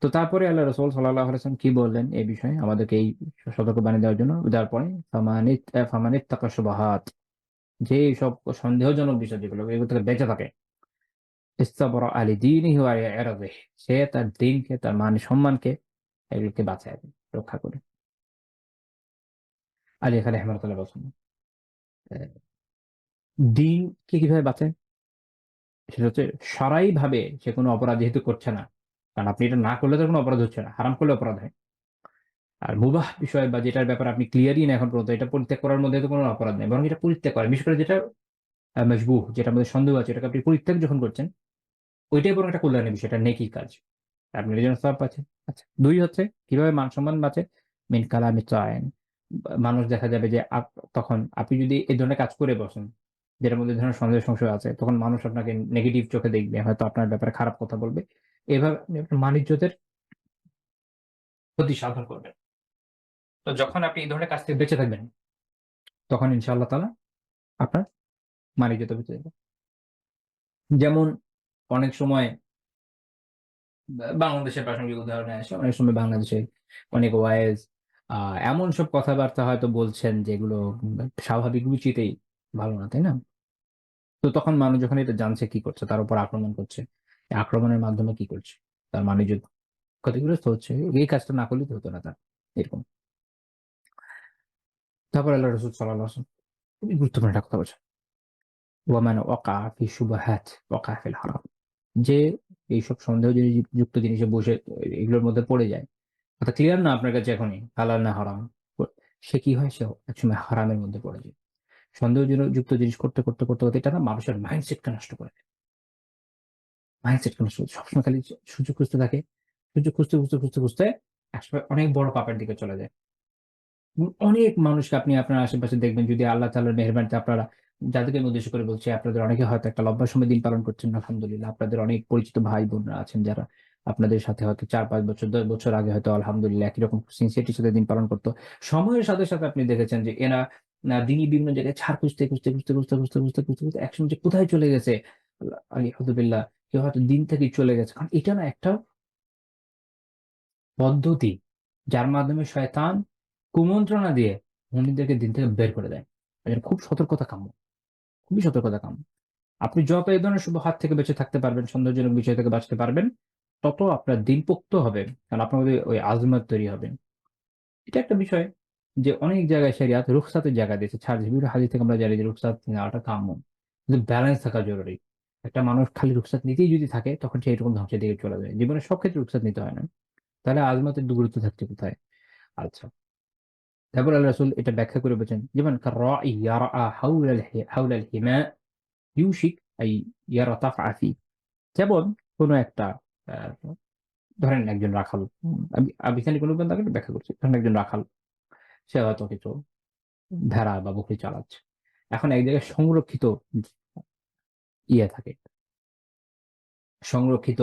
তো তারপরে আল্লাহ রাসূল সাল্লাল্লাহু আলাইহি ওয়াসাল্লাম কি বললেন এই বিষয়ে আমাদেরকে এই সতর্কবাণী দেওয়ার জন্য? দেওয়ার পরে ফামানিত্তাকা শুবহাত, যে সব সন্দেহজনক বিষয় যেগুলো এগুলো থেকে বেঁচে থাকে। ইস্তাবরা লিদীনিহি ওয়া লিইরদিহি, সে তার দ্বীনকে, তার মান সম্মানকে এগুলোকে বাঁচায় দেয়, রক্ষা করে। আলী এখানে রাহিমাহুল্লাহ বলছেন, দ্বীনকে কিভাবে বাঁচায়? সেটা হচ্ছে শরঈভাবে সে কোনো অপরাধ যেহেতু করছে না। কারণ আপনি এটা না করলে তো কোনো অপরাধ হচ্ছে না। হারাম করলে অপরাধ হয়। আর মুবাহ বিষয় বা যেটার ব্যাপারে আপনি ক্লিয়ারই না এখন পর্যন্ত, এটা পরিত্যাগ করার মধ্যে তো কোনো অপরাধ নেই। বরং এটা পরিত্যাগ করা। বিশেষ করে যেটা মাশবুহ, যেটার মধ্যে সন্দেহ আছে, এটাকে আপনি পরিত্যাগ যখন করছেন, ওইটাই বরং একটা কল্যাণের বিষয়, এটা নেকির কাজ। আপনি এর জন্য সওয়াব পাচ্ছেন। আচ্ছা, ২ হচ্ছে কিভাবে মান-সম্মান বাঁচে? মিন কালামি তাইন। মানুষ দেখা যাবে যে তখন আপনি যদি এই ধরনের কাজ করে বসেন, যেটার মধ্যে ধরনের সন্দেহ সংশয় আছে, তখন মানুষ আপনাকে নেগেটিভ চোখে দেখবে। হয়তো আপনার ব্যাপারে খারাপ কথা বলবে। এভাবে আপনি আপনার মান-ইজ্জতের ক্ষতি সাধন করবেন। তো যখন আপনি এই ধরনের কাজ থেকে বেঁচে থাকবেন, তখন ইনশাআল্লাহ তাআলা আপনার মান-ইজ্জতও বেঁচে যাবে। যেমন অনেক সময় বাংলাদেশের প্রাসঙ্গিক উদাহরণে আসে। অনেক সময় বাংলাদেশে অনেক ওয়াইজ আ এমন সব কথাবার্তা হয়তো বলছেন যেগুলো স্বাভাবিক রুচিতেই ভালো না, তাই না? তো তখন মানুষ যখন এটা জানছে কি করছে, তার উপর আক্রমণ করছে। এই আক্রমণের মাধ্যমে কি করছে? তার মান-ইজ্জত ক্ষতিগ্রস্ত হচ্ছে। এই কাজটা না করলেই তো হতো না তার। এরকম। তারপর আল্লাহ রাসূল সাল্লাল্লাহু আলাইহি ওয়াসাল্লাম খুবই গুরুত্বপূর্ণ একটা কথা বলছেন। ওয়ামান ওয়াকা'a ফি শুবহাত ওয়াকা'a ফিল হারাম। যে এইসব যুক্ত জিনিসে বসে এগুলোর মধ্যে পড়ে যায়। অর্থাৎ ক্লিয়ার না আপনার কাছে এখনই হালাল না হারাম। সে কি হয়? সে একসময় হারামের মধ্যে পড়ে যায়। যুক্ত জিনিস করতে এটা না মানুষের মাইন্ডসেটকে নষ্ট করে দেয়। মাইন্ডসেটকে নষ্ট করে সবসময় খালি সুযোগ খুঁজতে থাকে। সুযোগ খুঁজতে একসময় অনেক বড় পাপের দিকে চলে যায়। অনেক মানুষকে আপনি আপনার আশেপাশে দেখবেন, যদি আল্লাহ তাআলার মেহেরবানিতে আপনারা, যাদেরকে আমি উদ্দেশ্য করে বলছি, আপনাদের অনেকে হয়তো একটা লম্বা সময় দিন পালন করছেন আলহামদুলিল্লাহ। আপনাদের অনেক পরিচিত ভাই-বোনরা আছেন যারা আপনাদের সাথে হয়তো ৪-৫ বছর ১০ বছর আগে হয়তো আলহামদুলিল্লাহ একই রকম সিনসিয়ারিটির সাথে দিন পালন করত। সময়ের সাথে আপনি দেখেছেন যে এরা দিনই বিভিন্ন জায়গায় ছাড় খুঁজতে একসময় যে কোথায় চলে গেছে, আলিয়াযুবিল্লাহ, কেউ হয়তো দিন থেকেই চলে গেছে। কারণ এটা না একটা পদ্ধতি, যার মাধ্যমে শয়তান কুমন্ত্রণা দিয়ে মুমিনদেরকে দিন থেকে বের করে দেয়। এজন্য খুব সতর্কতা কাম্য, খুবই সতর্কতা কাম্য। আপনি যত এই ধরনের শুভহাত থেকে বেঁচে থাকতে পারবেন, সন্দেহজনক বিষয় থেকে বাঁচতে পারবেন, তত আপনার দিন পোক্ত হবে। কারণ আপনার মধ্যে ওই আজমত তৈরি হবে। এটা একটা বিষয় যে অনেক জায়গায় শরিয়াত রুখসাতের জায়গা দিয়েছে। ছাড় বিভিন্ন হাদিস থেকে আমরা জানি যে রুখসাত নেওয়াটা কাম্য। কিন্তু ব্যালেন্স থাকা জরুরি। একটা মানুষ খালি রুখসাত নিতেই যদি থাকে, তখন সে এরকম ধ্বংসের দিকে চলে যায়। জীবনের সব ক্ষেত্রে রুখসাত নিতে হয় না। তাহলে আজমতের গুরুত্ব থাকছে কোথায়? আচ্ছা। তারপর আল্লাহ রাসূল এটা ব্যাখ্যা করে বলছেন, যেমন কার-রাই ইয়ারআ হাওলাল হিমা ইউশিক আই ইয়ারতাফআ ফি। যেমন কোন একটা আ ধরেন একজন রাখাল, আমি এখানে কোন বান্দাকে ব্যাখ্যা করছি। ধরেন একজন রাখাল, সে হয়তো কিছু ভেড়া বা বকরি চালাচ্ছে। এখন এক জায়গায় সংরক্ষিত থাকে। সংরক্ষিত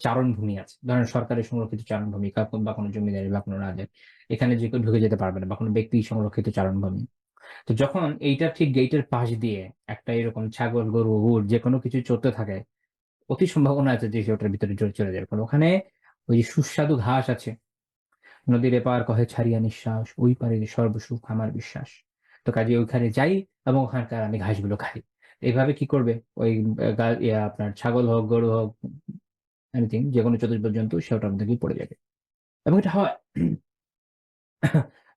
চারণভূমি আছে। ধরেন সরকারি সংরক্ষিত চারণভূমি বা কোন জমিদারি বা কোন রাজের। এখানে যে কেউ ঢুকে যেতে পারবে না, বা কোন ব্যক্তি সংরক্ষিত চারণভূমি। তো যখন এইটার ঠিক গেইটের পাশ দিয়ে একটা এরকম ছাগল, গরু, উট যেকোনো কিছু চড়তে থাকে, অতি সম্ভাবনা আছে যে সে ওটার ভিতরে চলে যাবে। কারণ ওখানে ওই যে সুস্বাদু ঘাস আছে। নদীর এপার কহে ছাড়িয়া নিঃশ্বাস, ওই পারে সর্বসুখ আমার বিশ্বাস। তো কাজেই ওইখানে যাই এবং ওখানকার আমি ঘাসগুলো খাই। এভাবে কি করবে? ওই আপনার ছাগল হোক, গরু হোক, এনিথিং যেকোনো চতুষ্পদ জন্তু সে ওটার মধ্যে গিয়ে পড়ে যাবে। এবং এটা হয়।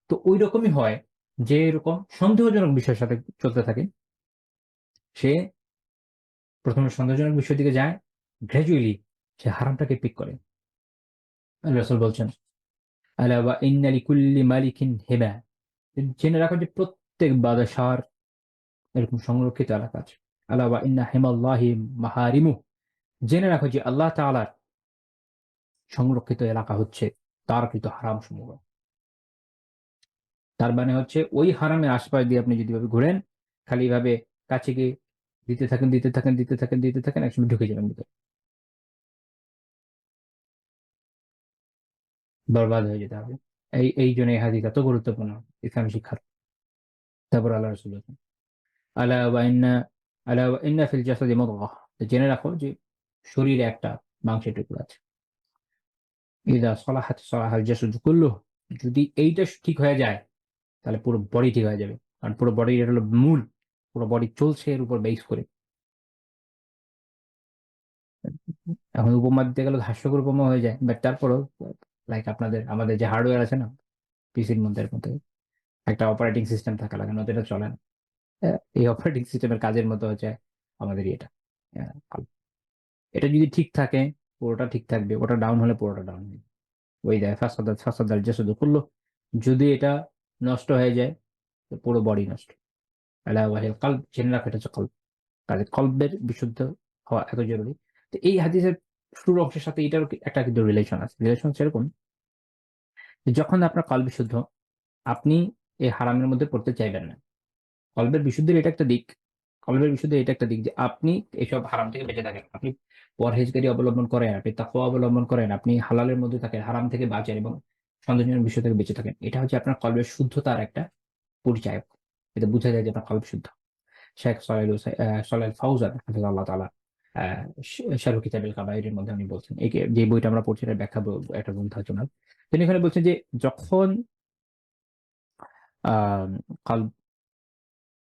তো ঐরকমই হয় যে এরকম সন্দেহজনক বিষয়ের সাথে চলতে থাকে, সে ১ম এ সন্দেহজনক বিষয়ের দিকে যায়, গ্র্যাজুয়ালি সে হারামটাকে পিক করে। আল্লাহ রাসূল বলছেন, আলা ওয়া ইন্না লিকুল্লি মালিকিন হিমা। জেনে রাখো যে প্রত্যেক বাদশাহর এরকম সংরক্ষিত এলাকা আছে। আলা ওয়া ইন্না হিমাল্লাহি মাহারিমুহ। জেনে রাখো যে আল্লাহ তাআলার সংরক্ষিত এলাকা হচ্ছে তার কৃত হারামসমূহ। তার মানে হচ্ছে ওই হারামের আশপাশ দিয়ে আপনি যদি এভাবে ঘুরেন, খালি এভাবে কাছে গিয়ে দিতে থাকেন, একসময় ঢুকে যাবেন ভিতরে। বরবাদ হয়ে যেতে হবে। এইজন্য এই হাদিস এত গুরুত্বপূর্ণ ইসলামী শিক্ষার। তারপর আল্লাহ রাসূল বলেছেন, আলা ওয়া ইন্না আলা ওয়া ইন্না ফিল জাসাদি মুদগাহ। জেনে রাখো যে শরীরে একটা মাংসের টুকরো আছে। ইযা সলাহাত সলাহাল জাসাদু কুল্লুহু। যদি এইটা ঠিক হয়ে যায়, তাহলে পুরো বডি ঠিক হয়ে যাবে। কারণ পুরো বডি এটা হলো মূল। পুরো বডি চলছে এর উপর বেস করে। এখন উপমা দিতে গেলে হাস্যকর উপমা হয়ে যায়, বাট তারপরেও লাইক আমাদের যে হার্ডওয়্যার আছে না পিসির মধ্যে, এর মধ্যে একটা অপারেটিং সিস্টেম থাকা লাগে, নয়তো এটা চলে না। এই অপারেটিং সিস্টেমের কাজের মতো হচ্ছে আমাদের এটা। আহ, এটা যদি ঠিক থাকে পুরোটা ঠিক থাকবে, ওটা ডাউন হলে পুরোটা ডাউন হবে। ওই দেয় ফাসাদাল জাসাদু কুল্লু, যদি এটা নষ্ট হয়ে যায় তো পুরো বডি নষ্ট। আলা ওয়াহিল কলব, জেনে রাখা, এটা হচ্ছে কলব। কাজে কলবের বিশুদ্ধ হওয়া এত জরুরি। তো এই হাদিসের শুরুর অংশের সাথে এটার একটা কিন্তু রিলেশন সেরকম যে যখন আপনার কলব বিশুদ্ধ, আপনি এই হারামের মধ্যে পড়তে চাইবেন না। কলবের বিশুদ্ধির এটা একটা দিক, কলবের বিশুদ্ধির এটা একটা দিক যে আপনি এসব হারাম থেকে বেঁচে থাকেন, আপনি পরহেজগারি অবলম্বন করেন, আপনি তাকওয়া অবলম্বন করেন, আপনি হালালের মধ্যে থাকেন, হারাম থেকে বাঁচেন এবং সন্দেহজনক বিষয় থেকে বেঁচে থাকেন। এটা হচ্ছে আপনার কলবের শুদ্ধতার একটা পরিচায়ক। এটা বোঝা যায় যে আপনার কলব শুদ্ধ। শেখ সলাইল ফাউজান হাফিজাহুল্লাহ তাআলা শারহ কিতাবুল কাবাইরের মধ্যে উনি বলছেন, যে বইটা আমরা পড়ছি এটার ব্যাখ্যা একটা গ্রন্থ আছে ওনার। তিনি এখানে বলছেন যে যখন আহ কলব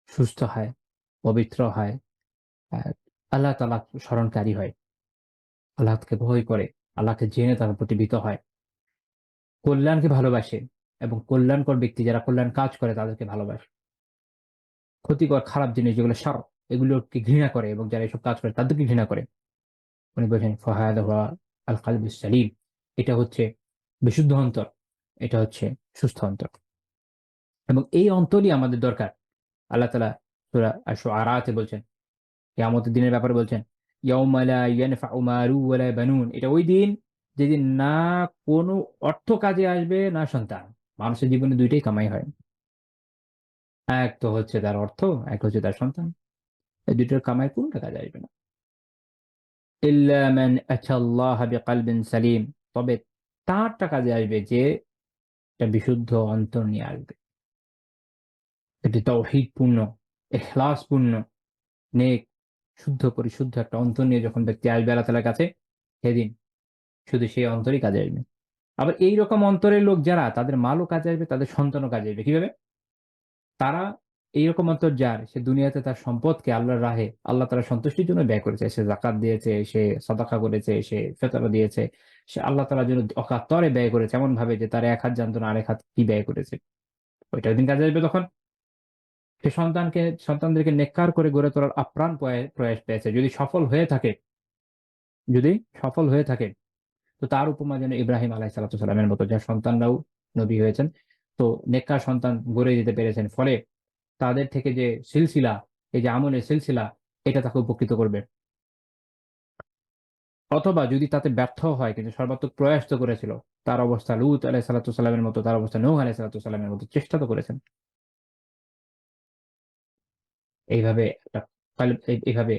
সুস্থ হয়, পবিত্র হয়, আহ, আল্লাহ তাআলা স্মরণকারী হয়, আল্লাহকে ভয় করে, আল্লাহকে জেনে তার প্রতি ভীত হয়, কল্যাণকে ভালোবাসে, এবং কল্যাণকর ব্যক্তি যারা কল্যাণ কাজ করে তাদেরকে ভালোবাসে, ক্ষতিকর খারাপ জিনিস যেগুলো শার এগুলোকে ঘৃণা করে, এবং যারা এসব কাজ করে তাদেরকে ঘৃণা করে। উনি বলছেন ফাহাদা হুয়া আল কালবুস সালিম, এটা হচ্ছে বিশুদ্ধ অন্তর, এটা হচ্ছে সুস্থ অন্তর। এবং এই অন্তরই আমাদের দরকার। আল্লাহ তাআলা সূরা আশ-শুআরাতে বলছেন, কিয়ামতের দিনের ব্যাপারে বলছেন, ইয়াউমা লা ইয়ানফাউ মালু ওয়ালা বানুন, এটা ওই দিন যেদিন না কোনো অর্থ কাজে আসবে না সন্তান। মানুষের জীবনে দুইটাই কামাই হয়, এক তো হচ্ছে তার অর্থ, এক হচ্ছে তার সন্তান। এই দুইটার কামাই কোনটা কাজে আসবে না। ইল্লা মান আতাল্লাহ বিকলবিন সালিম, তবে তারটা কাজে আসবে যে একটা বিশুদ্ধ অন্তর নিয়ে আসবে, এটি তাওহীদ পূর্ণ, ইখলাস পূর্ণ, নেক, শুদ্ধ পরিশুদ্ধ একটা অন্তর নিয়ে যখন ব্যক্তি আসবে আল্লাহ তাআলার কাছে, সেদিন শুধু সেই অন্তরই কাজে আসবে। আবার এইরকম অন্তরের লোক যারা, তাদের মালও কাজে আসবে, তাদের সন্তানও কাজে আসবে। কিভাবে? তারা এইরকম অন্তর যার, সে দুনিয়াতে তার সম্পদকে আল্লাহর রাহে, আল্লাহ তাআলার সন্তুষ্টির জন্য ব্যয় করেছে, সে যাকাত দিয়েছে, সে সাদাকা করেছে, সে ফিতরা দিয়েছে, সে আল্লাহ তাআলার জন্য অকাতরে ব্যয় করেছে, এমন ভাবে যে তার এক হাত জানতো না আরেক হাত কি ব্যয় করেছে। ওইটা দিন কাজে আসবে তখন। সে সন্তানদেরকে নেককার করে গড়ে তোলার আপ্রাণ প্রয়াস পেয়েছে। যদি সফল হয়ে থাকে, তো তার উপমা যেন ইব্রাহিম আলাইহিস সালামের মতো, যার সন্তানরাও নবী হয়েছেন। তো নেককার সন্তান গড়ে দিতে পেরেছেন, ফলে তাদের থেকে যে সিলসিলা, এই যে আমলের সিলসিলা, এটা তাকে উপকৃত করবে। অথবা যদি তাতে ব্যর্থ হয়, কিন্তু সর্বাত্মক প্রয়াস তো করেছিল, তার অবস্থা লূত আলাইহিস সালামের মতো, তার অবস্থা নূহ আলাইহিস সালামের মতো, চেষ্টা তো করেছেন। এইভাবে একটা এইভাবে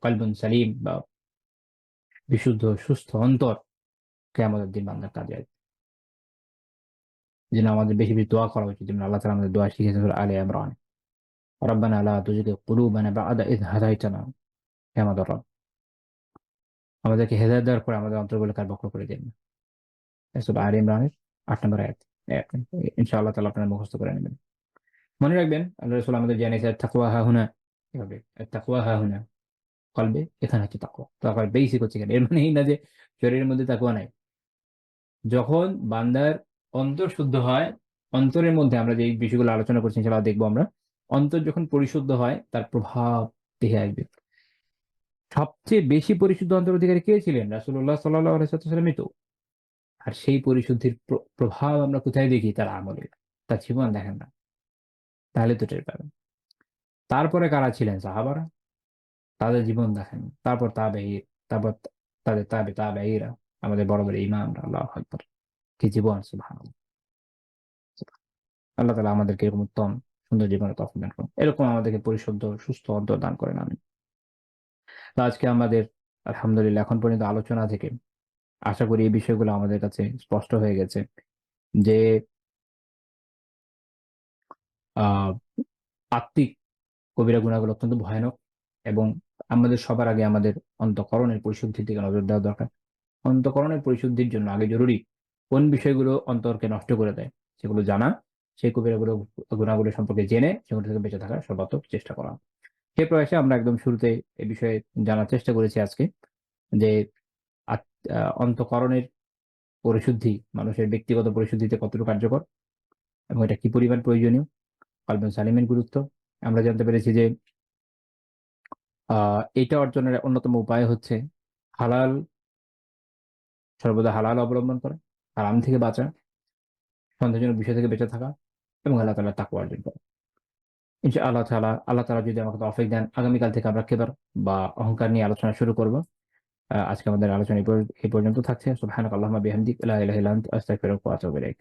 কলবুন সালিম বা বিশুদ্ধ সুস্থ অন্তর কিয়ামতের দিন বান্দার কাজে আসবে। যেন আমাদের বেশি বেশি দোয়া করা উচিত, যেমন আল্লাহ তাআলা আমাদের দোয়া শিখিয়েছেন সূরা আলে ইমরান, রব্বানা লা তুজিগ কুলুবানা বা'দা ইয হাদাইতানা, হে আমাদের রব, আমাদেরকে হেদায়েত দেওয়ার পরে আমাদের অন্তরগুলোকে আর বক্র করে দিন না। সূরা আলে ইমরানের ৮ নম্বর আয়াত। ইনশাআল্লাহ তাআলা আপনারা মুখস্থ করে নেবেন। মনে রাখবেন আল্লাহ রাসূল আমাদের জানিয়েছেন তাকওয়া হাহুনা, এভাবে তাকওয়া হাহুনা, কলবে, এখানে হচ্ছে তাকওয়া। তাকওয়ার বেসিক হচ্ছে এখানে। এর মানে এই না যে শরীরের মধ্যে তাকওয়া নাই। যখন বান্দার অন্তর শুদ্ধ হয়, অন্তরের মধ্যে আমরা যে বিষয়গুলো আলোচনা করছি ইনশাআল্লাহ দেখবো আমরা, অন্তর যখন পরিশুদ্ধ হয় তার প্রভাব দেহে আসবে। সবচেয়ে বেশি পরিশুদ্ধ অন্তর অধিকারী কে ছিলেন? রাসূলুল্লাহ সাল্লাল্লাহু আলাইহি ওয়াসাল্লামই তো। আর সেই পরিশুদ্ধির প্রভাব আমরা কোথায় দেখি? তার আমলে। তার জীবন দেখেন না, তাহলে তো টের পাবেন। তারপরে কারা ছিলেন? সাহাবারা, তাদের জীবন দেখেন। তারপর তাবেঈন, তারপর তাদের তাবেঈরা, আমাদের বড় বড় ইমামরা, আল্লাহু আকবার, কি জীবন! সুবহানাল্লাহ। আল্লাহ তাআলা আমাদেরকে এরকম উত্তম সুন্দর জীবনের তৌফিক দান করুন। এরকম আমাদেরকে পরিশুদ্ধ সুস্থ অন্তর দান করেন, আমিন। তো আজকে আমাদের আলহামদুলিল্লাহ এখন পর্যন্ত আলোচনা থেকে আশা করি এই বিষয়গুলো আমাদের কাছে স্পষ্ট হয়ে গেছে যে আহ আত্মিক কবিরা গুনাহগুলো অত্যন্ত ভয়ানক, এবং আমাদের সবার আগে আমাদের অন্তঃকরণের পরিশুদ্ধির দিকে নজর দেওয়া দরকার। অন্তঃকরণের পরিশুদ্ধির জন্য আগে জরুরি কোন বিষয়গুলো অন্তরকে নষ্ট করে দেয় সেগুলো জানা, সেই গুনাহগুলো সম্পর্কে জেনে সেগুলো থেকে বেঁচে থাকার সর্বাত্মক চেষ্টা করা। সেই প্রয়াসে আমরা একদম শুরুতে এই বিষয়ে জানার চেষ্টা করেছি আজকে যে অন্তঃকরণের পরিশুদ্ধি মানুষের ব্যক্তিগত পরিশুদ্ধিতে কতটুকু কার্যকর এবং এটা কি পরিমাণ প্রয়োজনীয়, কলবে সালিমের গুরুত্ব আমরা জানতে পেরেছি যে এটা অর্জনের অন্যতম উপায় হচ্ছে হালাল, সর্বদা হালাল অবলম্বন করা, হারাম থেকে বাঁচা, সন্দেহজনক বিষয় থেকে বেঁচে থাকা এবং আল্লাহ তাআলার তাকওয়া অর্জন করা। আল্লাহ তাআলা যদি আমাকে তৌফিক দেন, আগামীকাল থেকে আমরা কিবর বা অহংকার নিয়ে আলোচনা শুরু করব। আজকে আমাদের আলোচনা এই পর্যন্ত থাকছে। সুবহানাকাল্লাহুম্মা বিহামদিক লা ইলাহা ইল্লা আনতা আস্তাগফিরুকা ওয়া আতুবু ইলাইক।